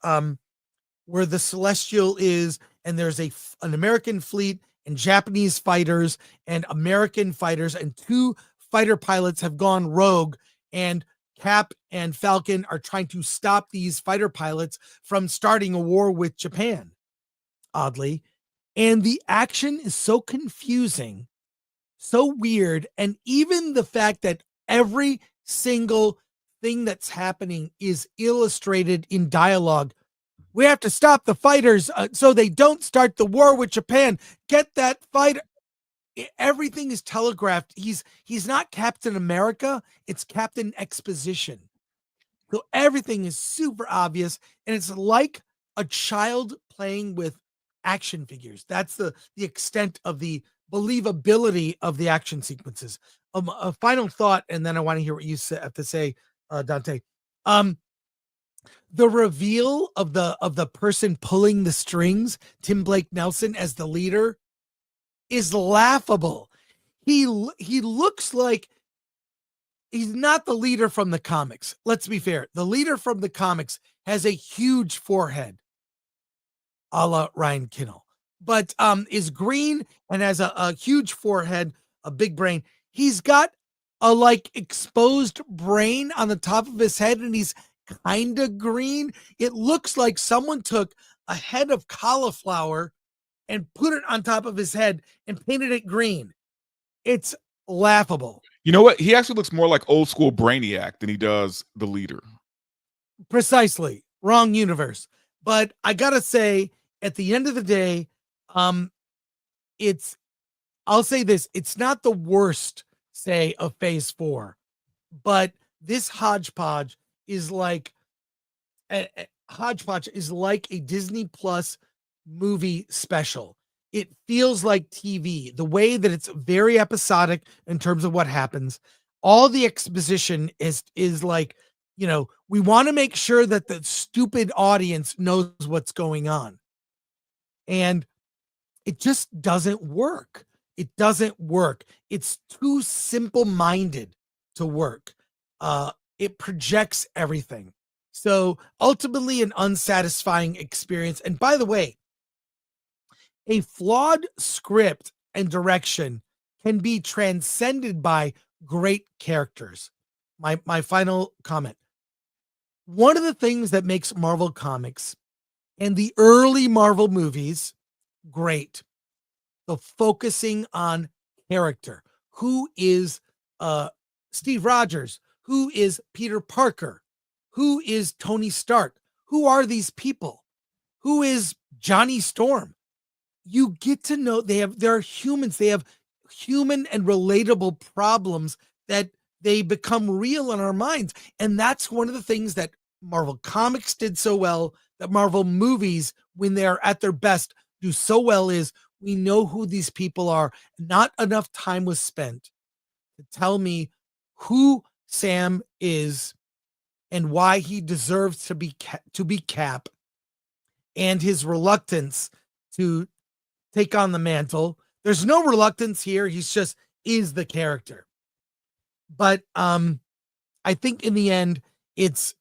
Speaker 2: where the Celestial is, and there's an American fleet and Japanese fighters and American fighters, and two fighter pilots have gone rogue, and Cap and Falcon are trying to stop these fighter pilots from starting a war with Japan, oddly. And the action is so confusing, so weird, and even the fact that every single thing that's happening is illustrated in dialogue. We have to stop the fighters so they don't start the war with Japan. Get that fighter. Everything is telegraphed. He's not Captain America. It's Captain Exposition. So everything is super obvious, and it's like a child playing with action figures. That's the extent of the believability of the action sequences. A final thought, and then I want to hear what you have to say, Dante. The reveal of the person pulling the strings, Tim Blake Nelson as the leader, is laughable. He looks like he's not the leader from the comics. Let's be fair. The leader from the comics has a huge forehead, a la Ryan Kinnell, but is green and has a huge forehead, a big brain. He's got a like exposed brain on the top of his head, and he's kind of green. It looks like someone took a head of cauliflower and put it on top of his head and painted it green. It's laughable.
Speaker 3: You know what? He actually looks more like old school Brainiac than he does the leader.
Speaker 2: Precisely. Wrong universe. But I gotta say, at the end of the day, I'll say this, it's not the worst, say, of Phase 4, but this hodgepodge is like a Disney Plus movie special. It feels like TV, the way that it's very episodic in terms of what happens. all the exposition is like, we want to make sure that the stupid audience knows what's going on. And it just doesn't work. It doesn't work. It's too simple-minded to work. It projects everything. So ultimately an unsatisfying experience. And by the way, a flawed script and direction can be transcended by great characters. My final comment. One of the things that makes Marvel Comics and the early Marvel movies great, the focusing on character. Who is Steve Rogers? Who is Peter Parker? Who is Tony Stark? Who are these people? Who is Johnny Storm? You get to know they're humans. They have human and relatable problems that they become real in our minds. And that's one of the things that Marvel Comics did so well, that Marvel movies, when they're at their best, do so well, is we know who these people are. Not enough time was spent to tell me who Sam is and why he deserves to be Cap, and his reluctance to take on the mantle. There's no reluctance here. He's just is the character. But I think in the end, it's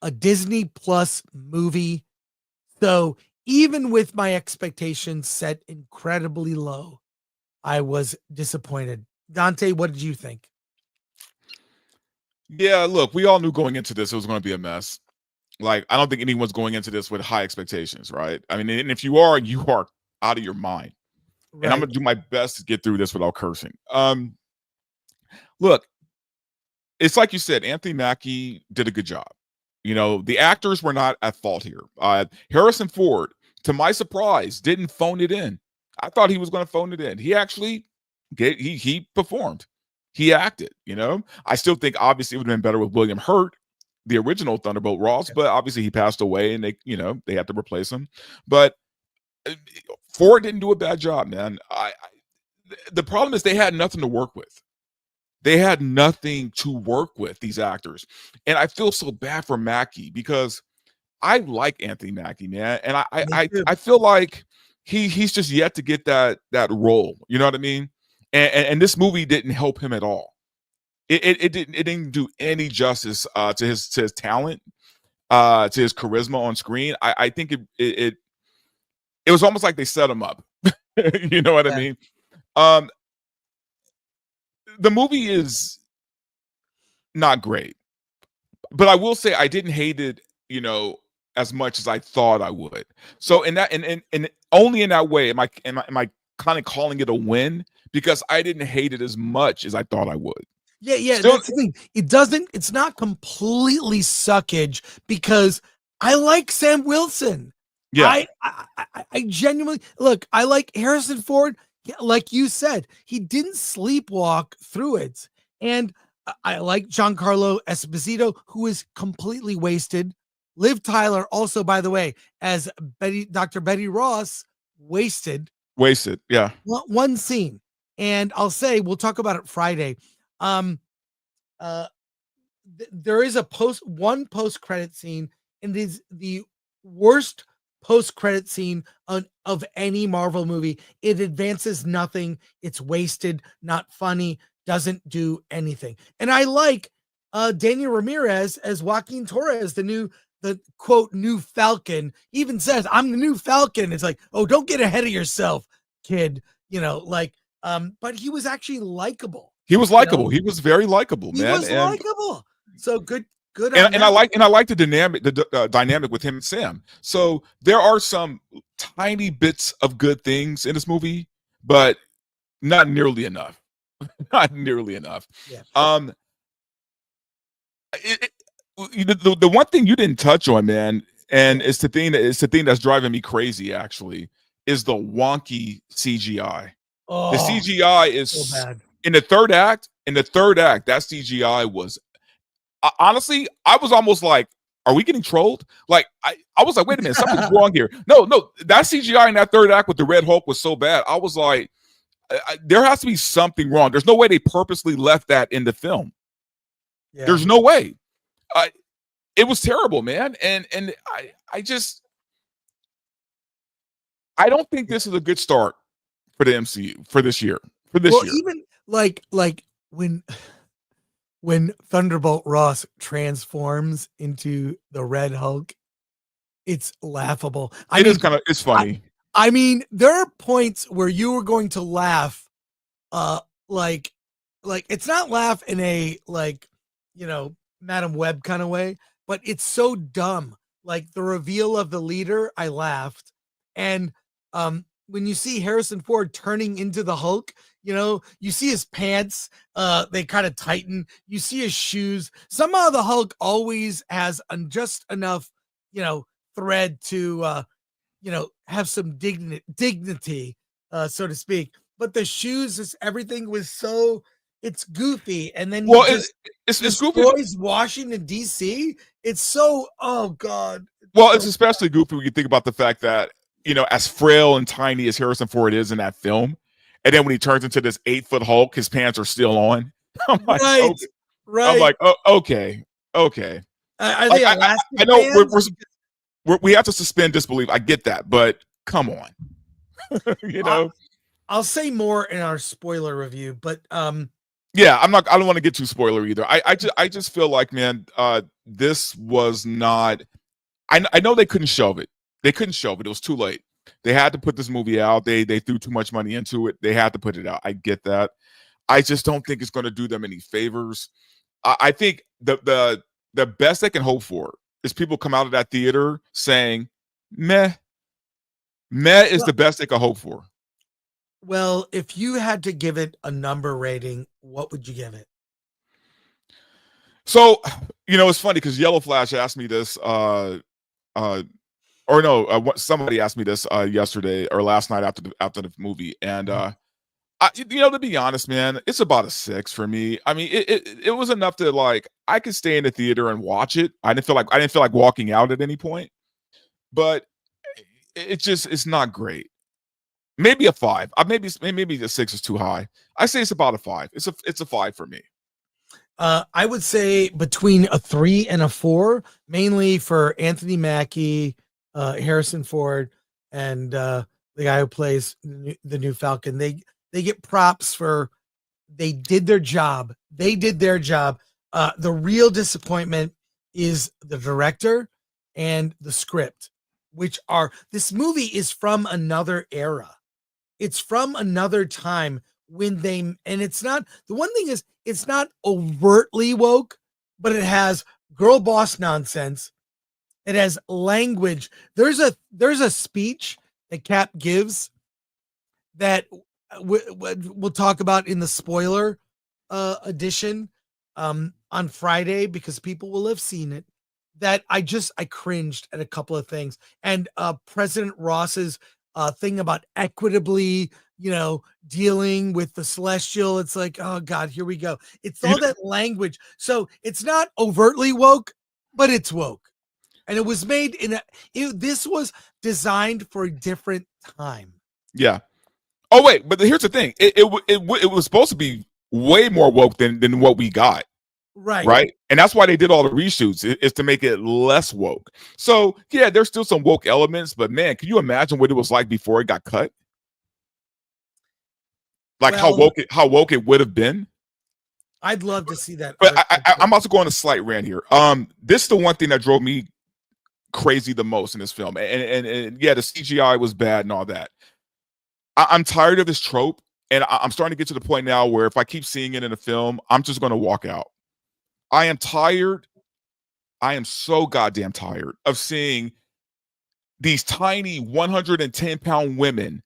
Speaker 2: a Disney Plus movie. So even with my expectations set incredibly low, I was disappointed. Dante, what did you think?
Speaker 3: Yeah, look, we all knew going into this it was going to be a mess. Like, I don't think anyone's going into this with high expectations, right? I mean, and if you are out of your mind. Right. And I'm going to do my best to get through this without cursing. Look, it's like you said, Anthony Mackie did a good job. The actors were not at fault here. Harrison Ford, to my surprise, didn't phone it in. I thought he was going to phone it in. He actually he performed. He acted, I still think obviously it would have been better with William Hurt, the original Thunderbolt Ross, but obviously he passed away and they had to replace him. But Ford didn't do a bad job, man. The problem is they had nothing to work with. They had nothing to work with, these actors. And I feel so bad for Mackie because I like Anthony Mackie, man. And I feel like he's just yet to get that role. You know what I mean? And this movie didn't help him at all. It didn't do any justice to his talent, to his charisma on screen. I think it was almost like they set him up. You know what I mean? The movie is not great, but I will say I didn't hate it, as much as I thought I would. So in that, and only in that way am I kind of calling it a win, because I didn't hate it as much as I thought I would.
Speaker 2: Yeah. Still, that's the thing. It's not completely suckage, because I like Sam Wilson. Yeah. I genuinely look, I like Harrison Ford. Like you said, he didn't sleepwalk through it. And I like Giancarlo Esposito, who is completely wasted. Liv Tyler, also, by the way, as Dr. Betty Ross, wasted. Yeah. One scene. And I'll say, we'll talk about it Friday. There is one post-credit scene, and it is the worst post-credit scene of any Marvel movie. It advances nothing. It's wasted, not funny, doesn't do anything. And I like Daniel Ramirez as Joaquin Torres, the quote new Falcon. He even says, "I'm the new Falcon." It's like, oh, don't get ahead of yourself, kid. But he was actually likable.
Speaker 3: He was likable. He was very likable, man.
Speaker 2: He was likable. So good.
Speaker 3: And I like the dynamic with him and Sam. So there are some tiny bits of good things in this movie, but not nearly enough. Not nearly enough.
Speaker 2: Yeah.
Speaker 3: The one thing you didn't touch on, man, and it's the thing that's driving me crazy, actually, is the wonky CGI.
Speaker 2: Oh,
Speaker 3: the CGI is
Speaker 2: so bad.
Speaker 3: In the third act, that CGI was. Honestly, I was almost like, are we getting trolled? Like, I was like, wait a minute, something's wrong here. No, that CGI in that third act with the Red Hulk was so bad. I was like, there has to be something wrong. There's no way they purposely left that in the film. Yeah. There's no way. It was terrible, man. And I don't think this is a good start for the MCU for this year.
Speaker 2: Even like when Thunderbolt Ross transforms into the Red Hulk, it's laughable.
Speaker 3: It's funny.
Speaker 2: I mean, there are points where you were going to laugh, like it's not laugh in a Madam Web kind of way, but it's so dumb. Like the reveal of the leader, I laughed. And when you see Harrison Ford turning into the Hulk, you see his pants, they kind of tighten. You see his shoes. Somehow the Hulk always has just enough, thread to, have some dignity, so to speak. But the shoes, everything was so. It's goofy, and then it's goofy. Washington D.C. It's so God.
Speaker 3: It's especially goofy when you think about the fact that as frail and tiny as Harrison Ford is in that film, and then when he turns into this 8-foot Hulk, his pants are still on. I'm like,
Speaker 2: right.
Speaker 3: I'm like, oh, okay.
Speaker 2: I
Speaker 3: know we have to suspend disbelief. I get that, but come on,
Speaker 2: I'll say more in our spoiler review, but
Speaker 3: yeah, I don't want to get too spoiler either. I just feel like, man, this was not. I know they couldn't shelve it. It was too late. They had to put this movie out. They threw too much money into it. They had to put it out. I get that. I just don't think it's going to do them any favors. I think the best they can hope for is people come out of that theater saying, meh. Meh is the best they can hope for.
Speaker 2: Well, if you had to give it a number rating, what would you give it?
Speaker 3: So, it's funny because Yellow Flash asked me this, somebody asked me this yesterday or last night after the movie, and to be honest, man, it's about a 6 for me. I mean, it was enough to I could stay in the theater and watch it. I didn't feel like walking out at any point, but it's not great. Maybe a 5. Maybe a 6 is too high. I say it's about a 5. It's a 5 for me.
Speaker 2: I would say between a 3 and a 4, mainly for Anthony Mackie, Harrison Ford, and the guy who plays the new Falcon. They get props for they did their job. The real disappointment is the director and the script, this movie is from another era. It's from another time and it's not, the one thing is, it's not overtly woke, but it has girl boss nonsense. It has language. There's a speech that Cap gives that we'll talk about in the spoiler edition on Friday, because people will have seen it, that I cringed at a couple of things. And President Ross's thing about equitably, dealing with the celestial. It's like, oh God, here we go. It's all that language. So it's not overtly woke, but it's woke. And it was made this was designed for a different time.
Speaker 3: Yeah. Oh wait, but here's the thing. It was supposed to be way more woke than what we got. Right. And that's why they did all the reshoots, is to make it less woke. So yeah, there's still some woke elements, but man, can you imagine what it was like before it got cut? How woke it would have been.
Speaker 2: I'd love to see that.
Speaker 3: But I'm also going on a slight rant here. This is the one thing that drove me crazy the most in this film. And yeah, the CGI was bad and all that. I'm tired of this trope, and I'm starting to get to the point now where if I keep seeing it in a film, I'm just going to walk out. I am tired. I am so goddamn tired of seeing these tiny 110-pound women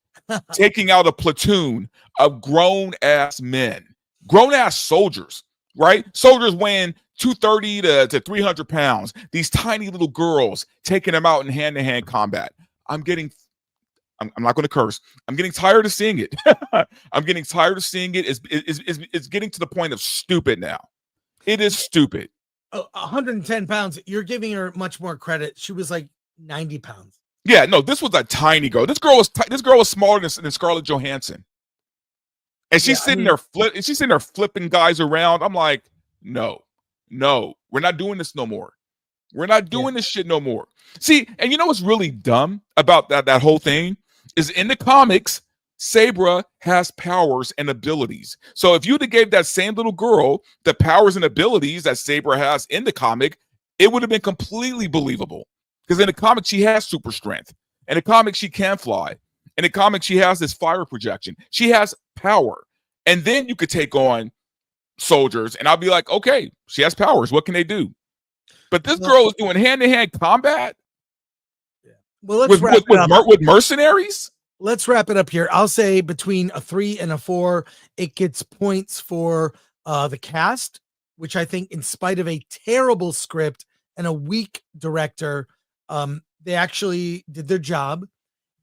Speaker 3: taking out a platoon of grown-ass men, grown-ass soldiers, right? Soldiers weighing 230 to 300 pounds. These tiny little girls taking them out in hand-to-hand combat. I'm not going to curse. I'm getting tired of seeing it. I'm getting tired of seeing it. It's getting to the point of stupid now. It is stupid.
Speaker 2: 110 pounds. You're giving her much more credit. She was like 90 pounds.
Speaker 3: Yeah, no, this was a tiny girl. This girl was smaller than Scarlett Johansson. And she's sitting there flipping guys around. I'm like, no, we're not doing this no more. We're not doing this shit no more. See, and you know what's really dumb about that whole thing is in the comics, Sabra has powers and abilities. So if you'd have gave that same little girl the powers and abilities that Sabra has in the comic, it would have been completely believable. Because in the comic, she has super strength. In the comic, she can fly. In the comic, she has this fire projection. She has power. And then you could take on soldiers, and I'll be like, okay, she has powers. What can they do? But this girl is doing hand-to-hand combat
Speaker 2: well, let's
Speaker 3: with mercenaries?
Speaker 2: Let's wrap it up here. I'll say between a 3 and a 4, it gets points for the cast, which I think in spite of a terrible script and a weak director, they actually did their job.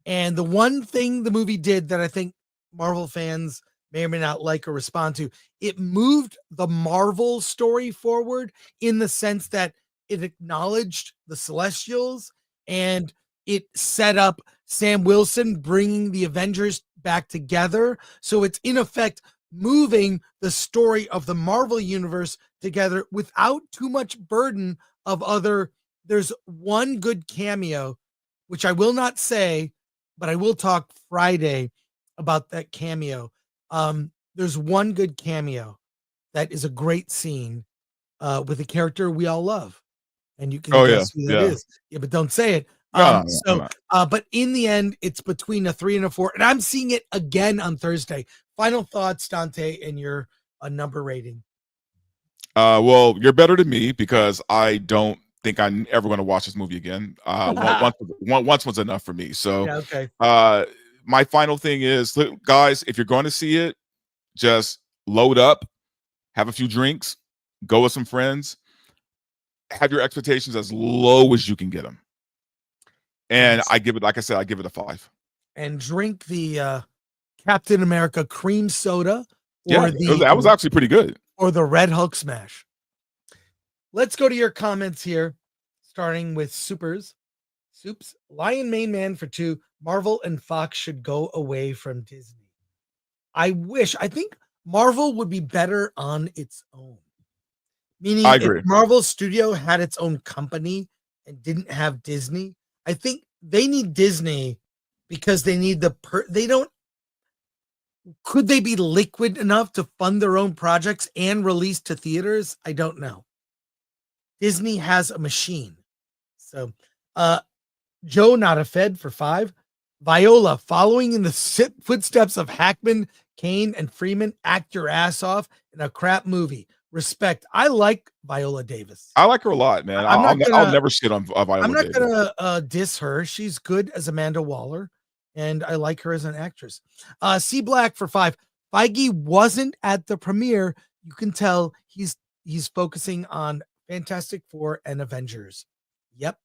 Speaker 2: And the one thing the movie did that I think Marvel fans may or may not like or respond to, it moved the Marvel story forward in the sense that it acknowledged the Celestials and it set up Sam Wilson bringing the Avengers back together. So it's in effect moving the story of the Marvel universe together without too much burden of other. There's one good cameo, which I will not say, but I will talk Friday about that cameo. There's one good cameo that is a great scene with a character we all love. And you can guess who that is. Yeah, but don't say it. But in the end, it's between a 3 and a 4. And I'm seeing it again on Thursday. Final thoughts, Dante, and your number rating.
Speaker 3: Well, you're better than me because I don't think I'm ever going to watch this movie again. Once was enough for me. So,
Speaker 2: okay.
Speaker 3: My final thing is, guys, if you're going to see it, just load up, have a few drinks, go with some friends, have your expectations as low as you can get them. And I give it, like I said, I give it a 5.
Speaker 2: And drink the Captain America cream soda.
Speaker 3: That was actually pretty good.
Speaker 2: Or the Red Hulk smash. Let's go to your comments here, starting with Soups. Lion Main Man for 2. Marvel and Fox should go away from Disney. I think Marvel would be better on its own. Meaning,
Speaker 3: I agree.
Speaker 2: If Marvel Studio had its own company and didn't have Disney, I think they need Disney because they need could they be liquid enough to fund their own projects and release to theaters? I don't know. Disney has a machine. So, Joe, not a Fed for 5. Viola, following in the footsteps of Hackman, Kane, and Freeman, act your ass off in a crap movie. Respect. I like Viola Davis.
Speaker 3: I like her a lot, man. I'll never shit on Viola Davis.
Speaker 2: I'm not going to diss her. She's good as Amanda Waller, and I like her as an actress. C Black for 5. Feige wasn't at the premiere. You can tell he's focusing on Fantastic Four and Avengers. Yep.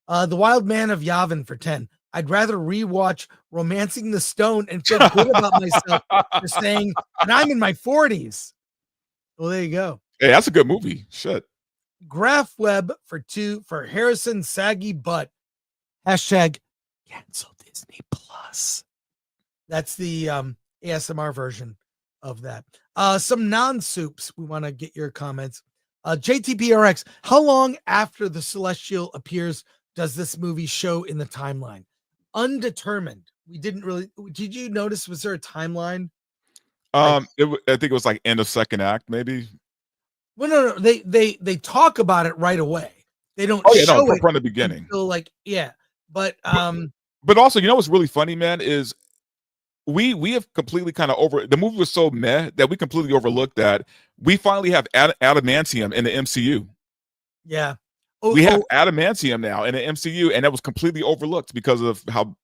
Speaker 2: The Wild Man of Yavin for 10. I'd rather rewatch Romancing the Stone and feel good about myself for saying, and I'm in my 40s. Well, there you go.
Speaker 3: Hey, that's a good movie. Shit.
Speaker 2: Graph Web for 2 for Harrison Saggy Butt. Hashtag cancel Disney Plus. That's the ASMR version of that. Some non-soups. We want to get your comments. JTPRX, how long after the Celestial appears does this movie show in the timeline? Undetermined. We didn't really. Did you notice? Was there a timeline?
Speaker 3: I think it was like end of second act, maybe.
Speaker 2: Well, no. They talk about it right away. They don't show it
Speaker 3: from the beginning.
Speaker 2: Until but
Speaker 3: also, you know what's really funny, man, is we have completely kind of the movie was so meh that we completely overlooked that we finally have adamantium in the MCU.
Speaker 2: Yeah.
Speaker 3: We have adamantium now in the MCU, and that was completely overlooked because of how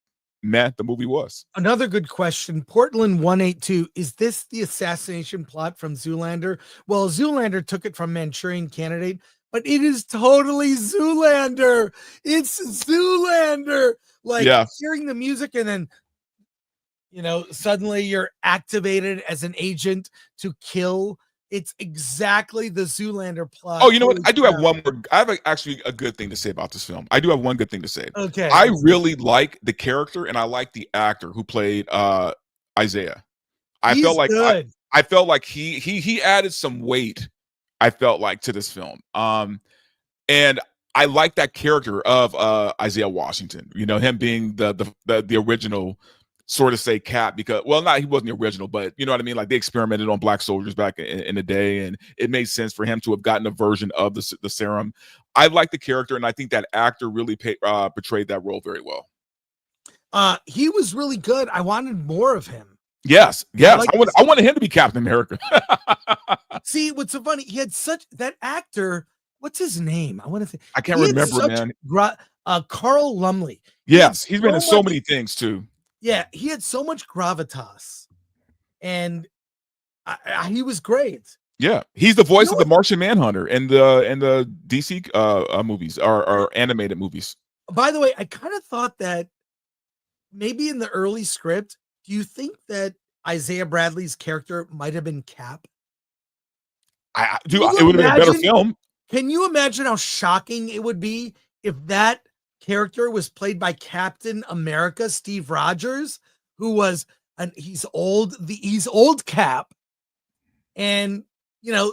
Speaker 3: meh the movie was.
Speaker 2: Another good question. Portland 182. Is this the assassination plot from Zoolander? Well, Zoolander took it from Manchurian Candidate, but it is totally Zoolander. It's Zoolander. Hearing the music and then, suddenly you're activated as an agent to kill. It's exactly the Zoolander plot.
Speaker 3: Oh, you know what? I do have one more. I have actually a good thing to say about this film. I do have one good thing to say.
Speaker 2: Okay.
Speaker 3: I really like the character and I like the actor who played Isaiah. I
Speaker 2: He's
Speaker 3: felt like
Speaker 2: good.
Speaker 3: I felt like he added some weight. I felt like to this film. And I like that character of Isaiah Washington. You know, him being the original, sort of say Cap, because he wasn't the original, but you know what I mean. Like they experimented on black soldiers back in the day, and it made sense for him to have gotten a version of the serum. I like the character, and I think that actor really portrayed that role very well.
Speaker 2: He was really good. I wanted more of him.
Speaker 3: Yes. I wanted him to be Captain America.
Speaker 2: See, what's so funny? He had that actor. What's his name?
Speaker 3: I can't remember, man.
Speaker 2: Carl Lumley.
Speaker 3: Yes, he's been in so many things too.
Speaker 2: Yeah, he had so much gravitas, and he was great.
Speaker 3: Yeah, he's the voice of the Martian Manhunter in the DC movies or animated movies.
Speaker 2: By the way, I kind of thought that maybe in the early script, do you think that Isaiah Bradley's character might have been Cap?
Speaker 3: It would have been a better film.
Speaker 2: Can you imagine how shocking it would be if that character was played by Captain America, Steve Rogers, who was he's old Cap, and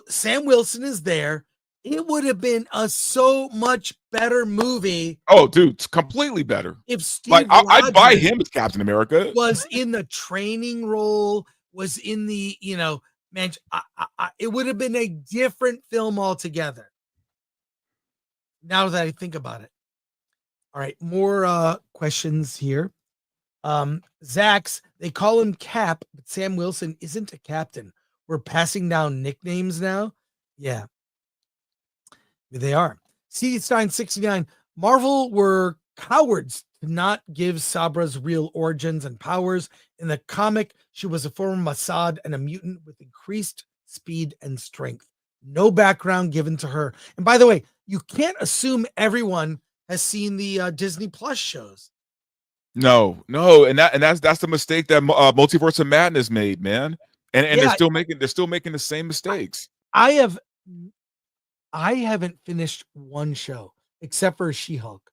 Speaker 2: Sam Wilson is there. It would have been a so much better movie.
Speaker 3: Oh, dude, it's completely better.
Speaker 2: If Steve
Speaker 3: I'd buy him as Captain America.
Speaker 2: Was in the training role, was in the, man, it would have been a different film altogether. Now that I think about it. All right, more questions here. Zach's, they call him Cap, but Sam Wilson isn't a captain. We're passing down nicknames now. Yeah. They are. CD Stein 69. Marvel were cowards to not give Sabra's real origins and powers. In the comic, she was a former Mossad and a mutant with increased speed and strength. No background given to her. And by the way, you can't assume everyone has seen the Disney Plus shows.
Speaker 3: No, and that's the mistake that Multiverse of Madness made, man. And they're still making the same mistakes.
Speaker 2: I haven't finished one show except for She-Hulk.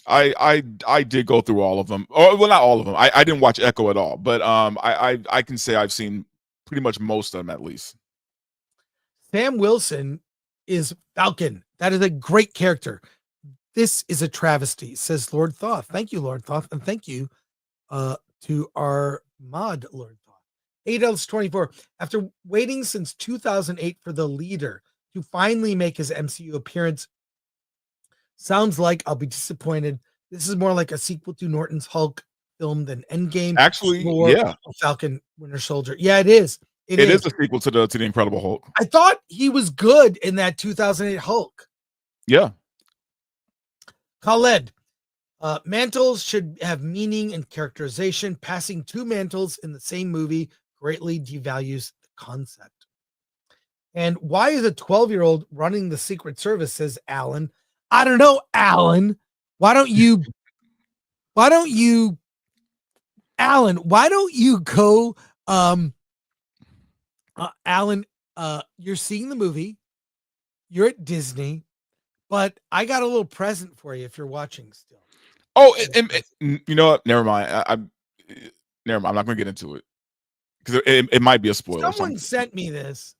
Speaker 3: I did go through all of them. Oh, well, not all of them. I didn't watch Echo at all, but I can say I've seen pretty much most of them at least.
Speaker 2: Sam Wilson is Falcon. That is a great character. This is a travesty, says Lord Thoth. Thank you, Lord Thoth, and thank you to our mod, Lord Thoth. 8Ls24. After waiting since 2008 for the leader to finally make his MCU appearance, sounds like I'll be disappointed. This is more like a sequel to Norton's Hulk film than Endgame.
Speaker 3: Actually, yeah.
Speaker 2: Falcon Winter Soldier. Yeah, it is.
Speaker 3: It is a sequel to the Incredible Hulk.
Speaker 2: I thought he was good in that 2008 Hulk.
Speaker 3: Yeah.
Speaker 2: Khaled, mantles should have meaning and characterization. Passing two mantles in the same movie greatly devalues the concept. And why is a 12-year-old running the Secret Service, says Alan. I don't know, Alan. Why don't you go, Alan, you're seeing the movie. You're at Disney. But I got a little present for you if you're watching still.
Speaker 3: Oh, and you know what? Never mind. I'm not going to get into it because it might be a spoiler.
Speaker 2: Someone sent me this.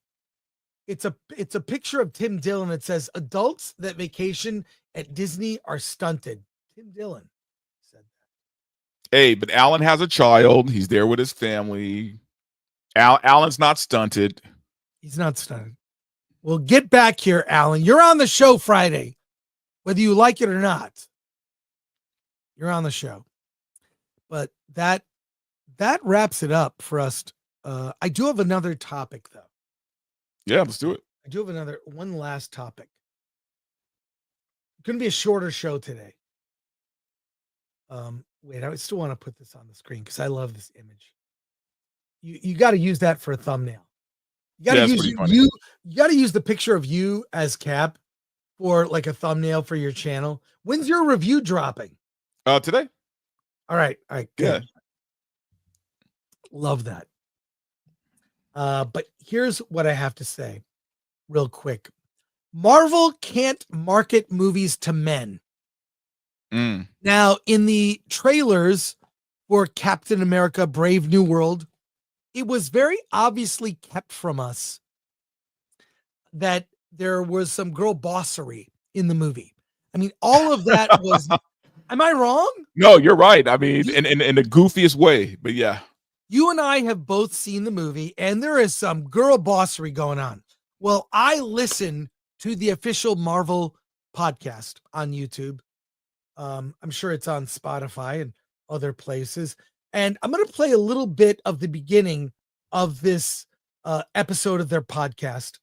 Speaker 2: It's a picture of Tim Dillon. It says adults that vacation at Disney are stunted. Tim Dillon said that.
Speaker 3: Hey, but Alan has a child. He's there with his family. Alan's not stunted.
Speaker 2: He's not stunted. Well, get back here, Alan. You're on the show Friday, whether you like it or not. You're on the show. But that wraps it up for us. I do have another topic, though.
Speaker 3: Yeah, let's do it.
Speaker 2: I do have one last topic. It's going to be a shorter show today. Wait, I still want to put this on the screen because I love this image. You got to use that for a thumbnail. You got to use the picture of you as Cap for like a thumbnail for your channel. When's your review dropping?
Speaker 3: Today.
Speaker 2: All right. Good.
Speaker 3: Yeah.
Speaker 2: Love that. But here's what I have to say real quick. Marvel can't market movies to men. Now, in the trailers for Captain America Brave New World, it was very obviously kept from us that there was some girl bossery in the movie. I mean, all of that was, am I wrong?
Speaker 3: No, you're right. I mean, in the goofiest way, but yeah.
Speaker 2: You and I have both seen the movie, and there is some girl bossery going on. Well, I listen to the official Marvel podcast on YouTube. I'm sure it's on Spotify and other places. And I'm going to play a little bit of the beginning of this episode of their podcast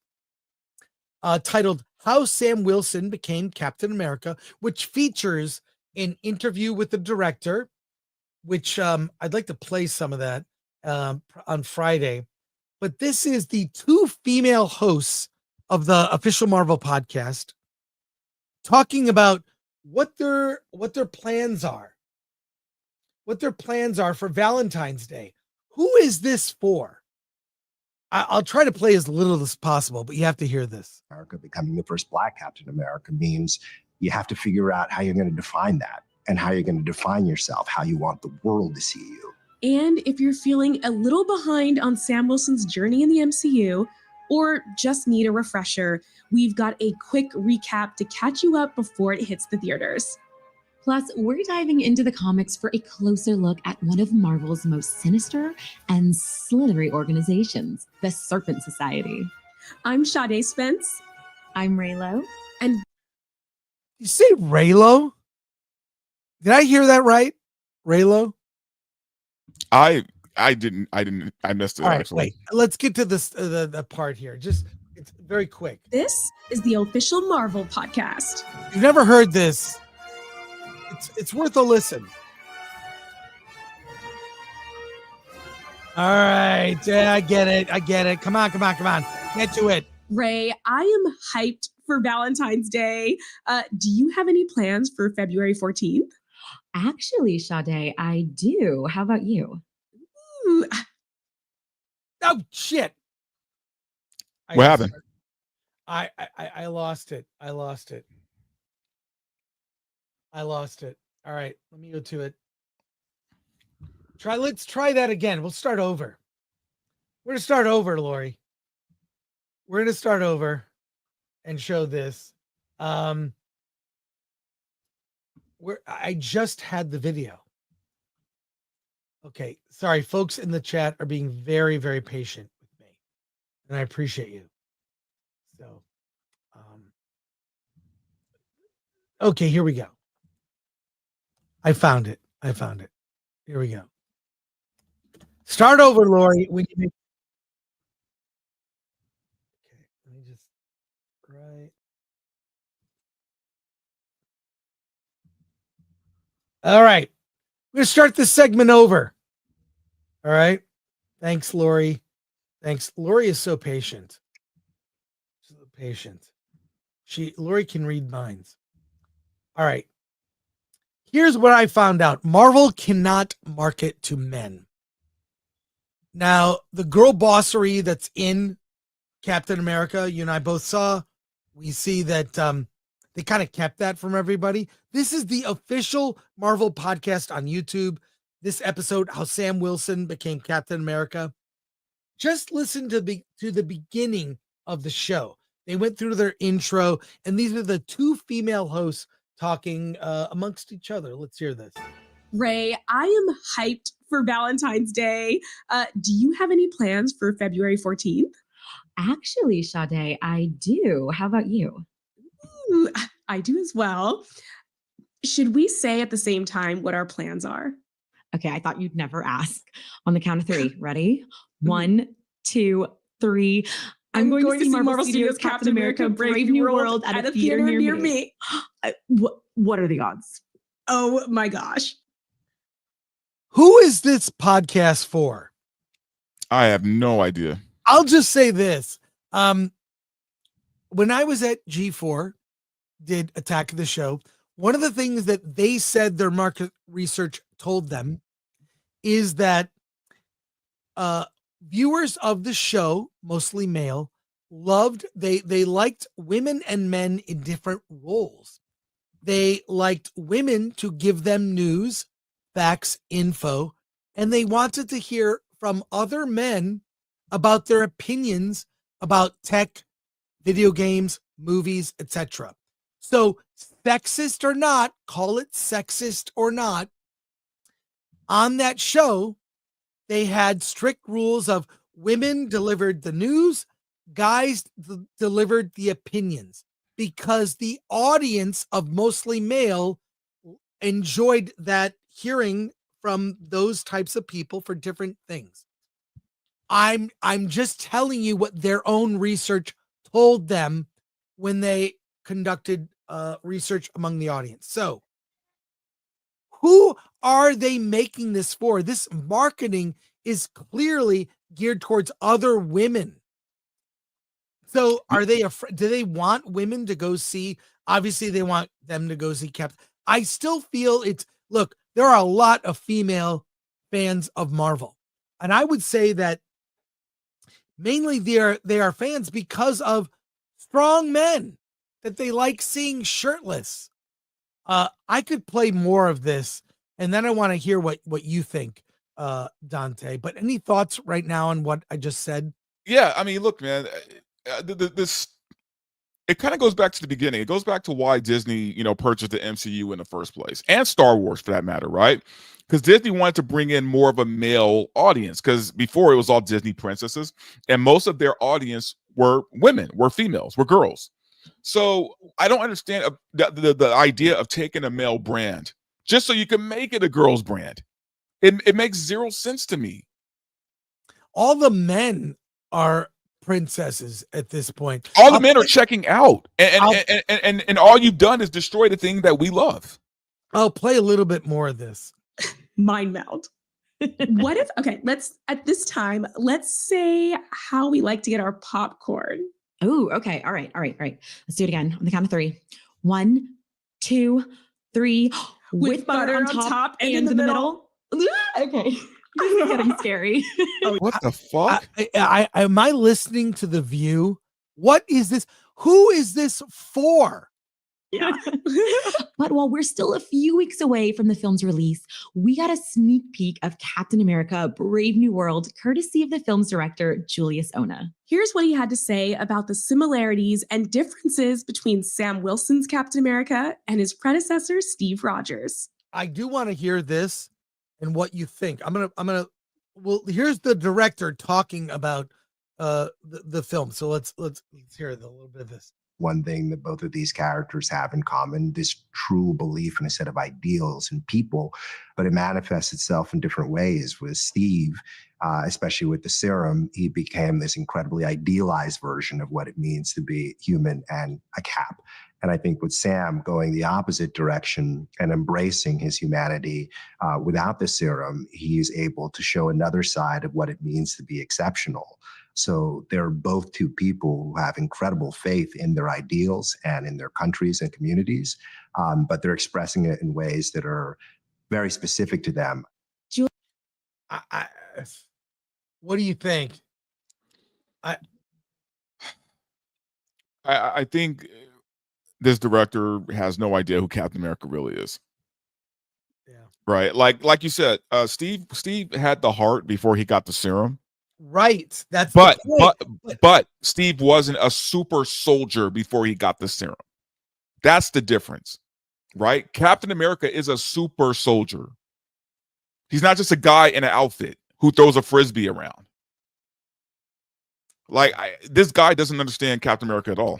Speaker 2: titled How Sam Wilson Became Captain America, which features an interview with the director, which I'd like to play some of that on Friday. But this is the two female hosts of the official Marvel podcast talking about what their plans are. What their plans are for Valentine's Day. Who is this for? I'll try to play as little as possible, but you have to hear this.
Speaker 6: America becoming the first Black Captain America means you have to figure out how you're going to define that and how you're going to define yourself, how you want the world to see you.
Speaker 7: And if you're feeling a little behind on Sam Wilson's journey in the MCU, or just need a refresher, we've got a quick recap to catch you up before it hits the theaters.
Speaker 8: Plus, we're diving into the comics for a closer look at one of Marvel's most sinister and slithery organizations, the Serpent Society.
Speaker 7: I'm Sade Spence.
Speaker 8: I'm Raylo.
Speaker 7: And
Speaker 2: you say Raylo? Did I hear that right? Raylo?
Speaker 3: I didn't. I missed it.
Speaker 2: All right,
Speaker 3: actually.
Speaker 2: wait. Let's get to this the part here. Just it's very quick.
Speaker 7: This is the official Marvel podcast.
Speaker 2: If you've never heard this, it's worth a listen. All right. Yeah, I get it. Come on. Get to it.
Speaker 7: Ray, I am hyped for Valentine's Day. Do you have any plans for February 14th?
Speaker 8: Actually, Sade, I do. How about you?
Speaker 7: Ooh,
Speaker 2: Oh shit.
Speaker 3: What happened?
Speaker 2: I lost it. I lost it. All right, let me go to it. Let's try that again. We'll start over. We're gonna start over, Lori. We're gonna start over and show this. I just had the video. Okay, sorry, folks in the chat are being very, very patient with me, and I appreciate you. So, okay, here we go. I found it. Here we go. Start over, Lori. When you make. Okay, let me just right. All right. We're going to start this segment over. All right. Thanks, Lori. Thanks. Lori is so patient. So patient. Lori can read minds. All right. Here's what I found out. Marvel cannot market to men. Now, the girl bossery that's in Captain America, you and I both saw, we see that they kind of kept that from everybody. This is the official Marvel podcast on YouTube. This episode, How Sam Wilson Became Captain America. Just listen to the beginning of the show. They went through their intro, and these are the two female hosts talking amongst each other. Let's hear this.
Speaker 7: Ray, I am hyped for Valentine's Day. Do you have any plans for February 14th?
Speaker 8: Actually, Sade, I do. How about you?
Speaker 7: Ooh, I do as well. Should we say at the same time what our plans are?
Speaker 8: Okay, I thought you'd never ask. On the count of three. Ready? 1, 2, 3.
Speaker 7: I'm going to see Marvel Studios Captain America Brave New World at a theater near me.
Speaker 8: What are the odds?
Speaker 7: Oh my gosh.
Speaker 2: Who is this podcast for?
Speaker 3: I have no idea.
Speaker 2: I'll just say this. When I was at G4, did Attack of the Show, one of the things that they said their market research told them is that viewers of the show, mostly male, they liked women and men in different roles. They liked women to give them news, facts, info, and they wanted to hear from other men about their opinions about tech, video games, movies, etc. So sexist or not, call it sexist or not, on that show, they had strict rules of women delivered the news, guys delivered the opinions, because the audience of mostly male enjoyed that hearing from those types of people for different things. I'm just telling you what their own research told them when they conducted research among the audience. So who are they making this for? This marketing is clearly geared towards other women. So are they do they want women to go see? Obviously they want them to go see Captain. I still feel look, there are a lot of female fans of Marvel. And I would say that mainly they are fans because of strong men that they like seeing shirtless. I could play more of this, and then I want to hear what you think, Dante. But any thoughts right now on what I just said?
Speaker 3: Yeah, I mean, look, man, this it kind of goes back to the beginning. It goes back to why Disney, purchased the MCU in the first place, and Star Wars for that matter, right? Because Disney wanted to bring in more of a male audience. Because before it was all Disney princesses, and most of their audience were women, were females, were girls. So I don't understand the idea of taking a male brand just so you can make it a girl's brand. It makes zero sense to me.
Speaker 2: All the men are princesses at this point.
Speaker 3: All the men are checking out, and all you've done is destroy the thing that we love.
Speaker 2: I'll play a little bit more of this.
Speaker 7: Mind meld. What if, let's say how we like to get our popcorn.
Speaker 8: Oh, okay. All right. Let's do it again on the count of 3. 1, 2, 3.
Speaker 7: With butter on top and in the middle.
Speaker 8: Okay. This is getting scary.
Speaker 3: What the fuck?
Speaker 2: Am I listening to The View? What is this? Who is this for?
Speaker 7: Yeah.
Speaker 8: But while we're still a few weeks away from the film's release, we got a sneak peek of Captain America: Brave New World, courtesy of the film's director, Julius Ona.
Speaker 7: Here's what he had to say about the similarities and differences between Sam Wilson's Captain America and his predecessor, Steve Rogers.
Speaker 2: I do want to hear this and what you think. Well, here's the director talking about the film. So let's hear a little bit of this.
Speaker 6: One thing that both of these characters have in common, this true belief in a set of ideals and people, but it manifests itself in different ways. With Steve, especially with the serum, he became this incredibly idealized version of what it means to be human and a Cap. And I think with Sam going the opposite direction and embracing his humanity without the serum, he is able to show another side of what it means to be exceptional. So they're both two people who have incredible faith in their ideals and in their countries and communities, but they're expressing it in ways that are very specific to them.
Speaker 2: What do you think?
Speaker 3: I think this director has no idea who Captain America really is.
Speaker 2: Yeah.
Speaker 3: Right. Like you said, Steve had the heart before he got the serum.
Speaker 2: Right. That's
Speaker 3: but Steve wasn't a super soldier before he got the serum. That's the difference. Right? Captain America is a super soldier. He's not just a guy in an outfit who throws a frisbee around. This guy doesn't understand Captain America at all.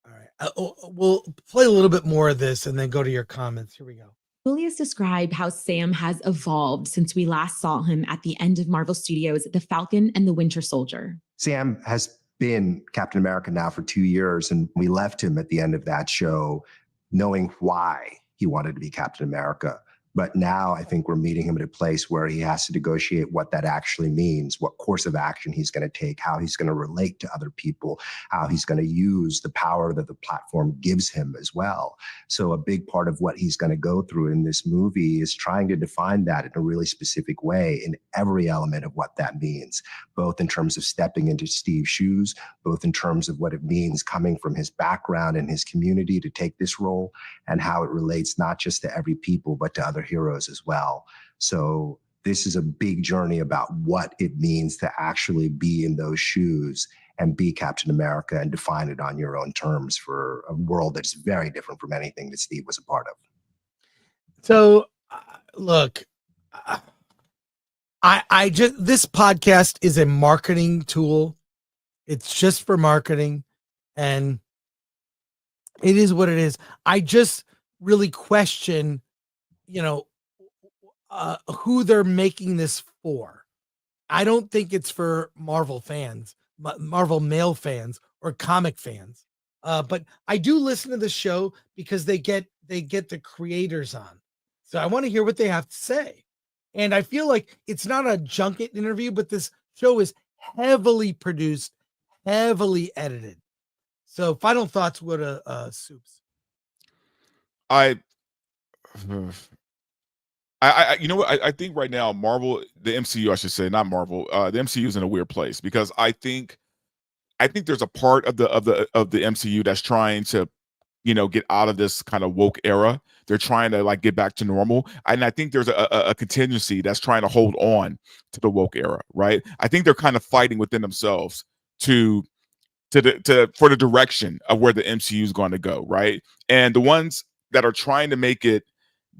Speaker 2: All right. We'll play a little bit more of this and then go to your comments. Here we go.
Speaker 8: Julius described how Sam has evolved since we last saw him at the end of Marvel Studios' The Falcon and the Winter Soldier.
Speaker 6: Sam has been Captain America now for 2 years, and we left him at the end of that show knowing why he wanted to be Captain America. But now I think we're meeting him at a place where he has to negotiate what that actually means, what course of action he's going to take, how he's going to relate to other people, how he's going to use the power that the platform gives him as well. So a big part of what he's going to go through in this movie is trying to define that in a really specific way in every element of what that means, both in terms of stepping into Steve's shoes, both in terms of what it means coming from his background and his community to take this role, and how it relates not just to every people, but to other heroes as well. So This is a big journey about what it means to actually be in those shoes and be Captain America and define it on your own terms for a world that's very different from anything that Steve was a part of.
Speaker 2: So, look, I just, this podcast is a marketing tool. It's just for marketing, and it is what it is. I just really question, who they're making this for. I don't think it's for Marvel fans, Marvel male fans, or comic fans. But I do listen to the show because they get the creators on. So I want to hear what they have to say. And I feel like it's not a junket interview, but this show is heavily produced, heavily edited. So final thoughts, what Soups?
Speaker 3: I you know what? I think right now Marvel, the MCU, I should say, not Marvel, the MCU is in a weird place because I think there's a part of the MCU that's trying to, get out of this kind of woke era. They're trying to get back to normal, and I think there's a contingency that's trying to hold on to the woke era, right? I think they're kind of fighting within themselves for the direction of where the MCU is going to go, right? And the ones that are trying to make it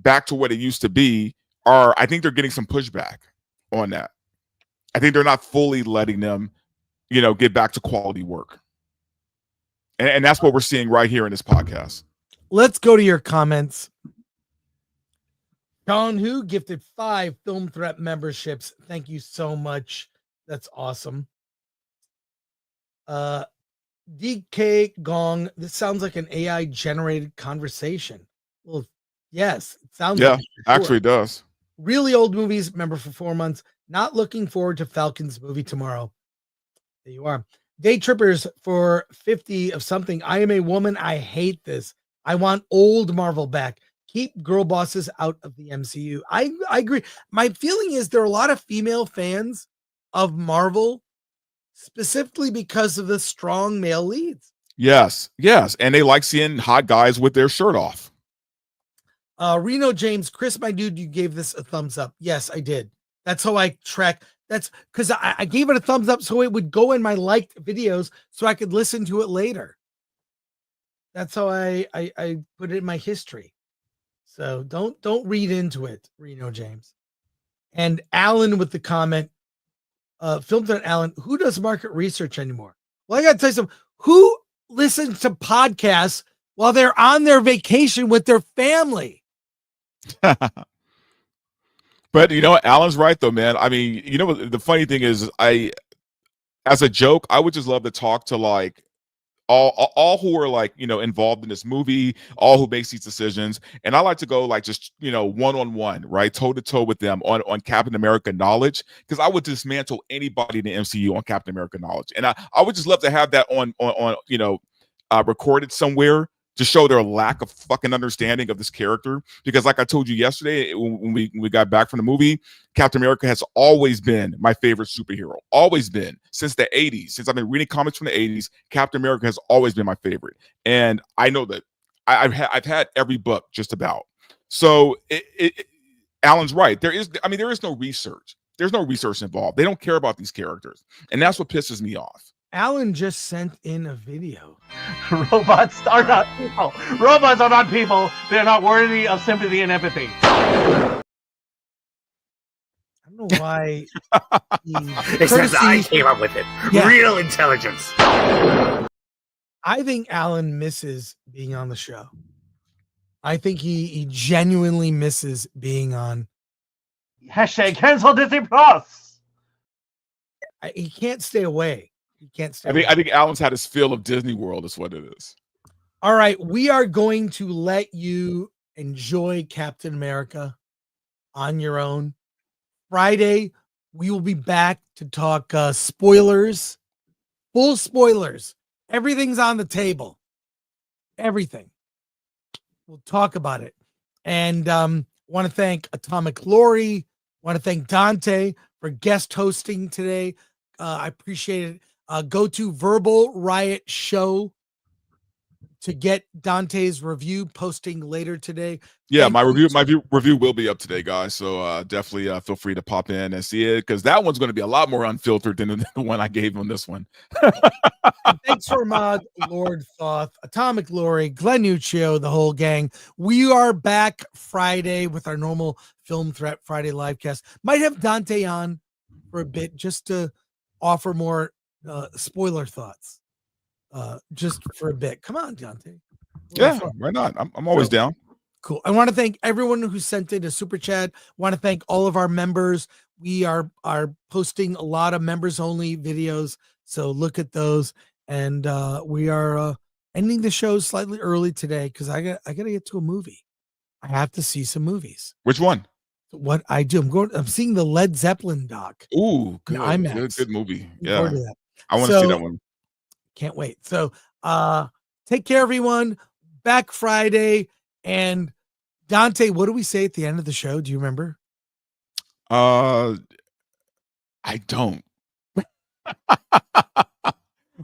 Speaker 3: back to what it used to be I think they're getting some pushback on that. I think they're not fully letting them, get back to quality work. And that's what we're seeing right here in this podcast.
Speaker 2: Let's go to your comments. John Who gifted 5 Film Threat memberships. Thank you so much. That's awesome. DK Gong, this sounds like an AI generated conversation. Well, yes, it sounds like it, sure.
Speaker 3: Actually does.
Speaker 2: Really old movies, member for 4 months. Not looking forward to Falcon's movie tomorrow. There you are. Day Trippers for 50 of something. I am a woman. I hate this. I want old Marvel back. Keep girl bosses out of the MCU. I agree. My feeling is there are a lot of female fans of Marvel specifically because of the strong male leads.
Speaker 3: Yes. And they like seeing hot guys with their shirt off.
Speaker 2: Reno James, Chris, my dude, you gave this a thumbs up. Yes, I did. That's how I track. That's because I gave it a thumbs up so it would go in my liked videos so I could listen to it later. That's how I put it in my history. So don't read into it, Reno James. And Alan with the comment, Film Threat Alan, who does market research anymore? Well, I got to tell you something. Who listens to podcasts while they're on their vacation with their family?
Speaker 3: But Alan's right though, man. I mean, the funny thing is, as a joke, I would just love to talk to all who are involved in this movie, all who makes these decisions, and I like to go just one-on-one, right, toe-to-toe with them on Captain America knowledge, because I would dismantle anybody in the MCU on Captain America knowledge, and I would just love to have that on recorded somewhere to show their lack of fucking understanding of this character. Because like I told you yesterday when we got back from the movie, Captain America has always been my favorite superhero. Always been. Since the 80s. Since I've been reading comics from the 80s, Captain America has always been my favorite. And I know that I've had every book just about. So Alan's right. There is no research. There's no research involved. They don't care about these characters. And that's what pisses me off.
Speaker 2: Alan just sent in a video.
Speaker 5: Robots are not people. Robots are not people. They're not worthy of sympathy and empathy.
Speaker 2: I don't know why.
Speaker 9: It says I came up with it. Yeah. Real intelligence.
Speaker 2: I think Alan misses being on the show. I think he genuinely misses being on.
Speaker 5: Hashtag cancel Disney Plus.
Speaker 2: He can't stay away. He can't stay
Speaker 3: I think Alan's had his fill of Disney World is what it is.
Speaker 2: All right. We are going to let you enjoy Captain America on your own. Friday, we will be back to talk spoilers. Full spoilers. Everything's on the table. Everything. We'll talk about it. And want to thank Atomic Lori. Want to thank Dante for guest hosting today. I appreciate it. Go to Verbal Riot Show to get Dante's review posting later today.
Speaker 3: Yeah, my review will be up today, guys. So definitely feel free to pop in and see it, because that one's going to be a lot more unfiltered than the one I gave on this one.
Speaker 2: Thanks for Mod, Lord Thoth, Atomic Lori, Glenn Nuccio, the whole gang. We are back Friday with our normal Film Threat Friday live cast. Might have Dante on for a bit just to offer more spoiler thoughts. Just for a bit. Come on, Dante.
Speaker 3: Yeah, why not? I'm always down.
Speaker 2: Cool. I want to thank everyone who sent in a super chat. I want to thank all of our members. We are posting a lot of members only videos, so look at those. And we are ending the show slightly early today because I got to get to a movie. I have to see some movies.
Speaker 3: Which one?
Speaker 2: What I do, I'm seeing the Led Zeppelin doc.
Speaker 3: Ooh, good,
Speaker 2: IMAX.
Speaker 3: good movie. Yeah,
Speaker 2: I
Speaker 3: want to see that one.
Speaker 2: Can't wait. So take care, everyone. Back Friday. And Dante, what do we say at the end of the show? Do you remember?
Speaker 3: I don't.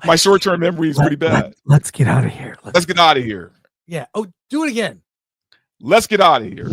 Speaker 3: My short-term memory is pretty bad.
Speaker 2: Let's get out of here.
Speaker 3: Let's get out of here.
Speaker 2: Yeah. Oh, do it again.
Speaker 3: Let's get out of here.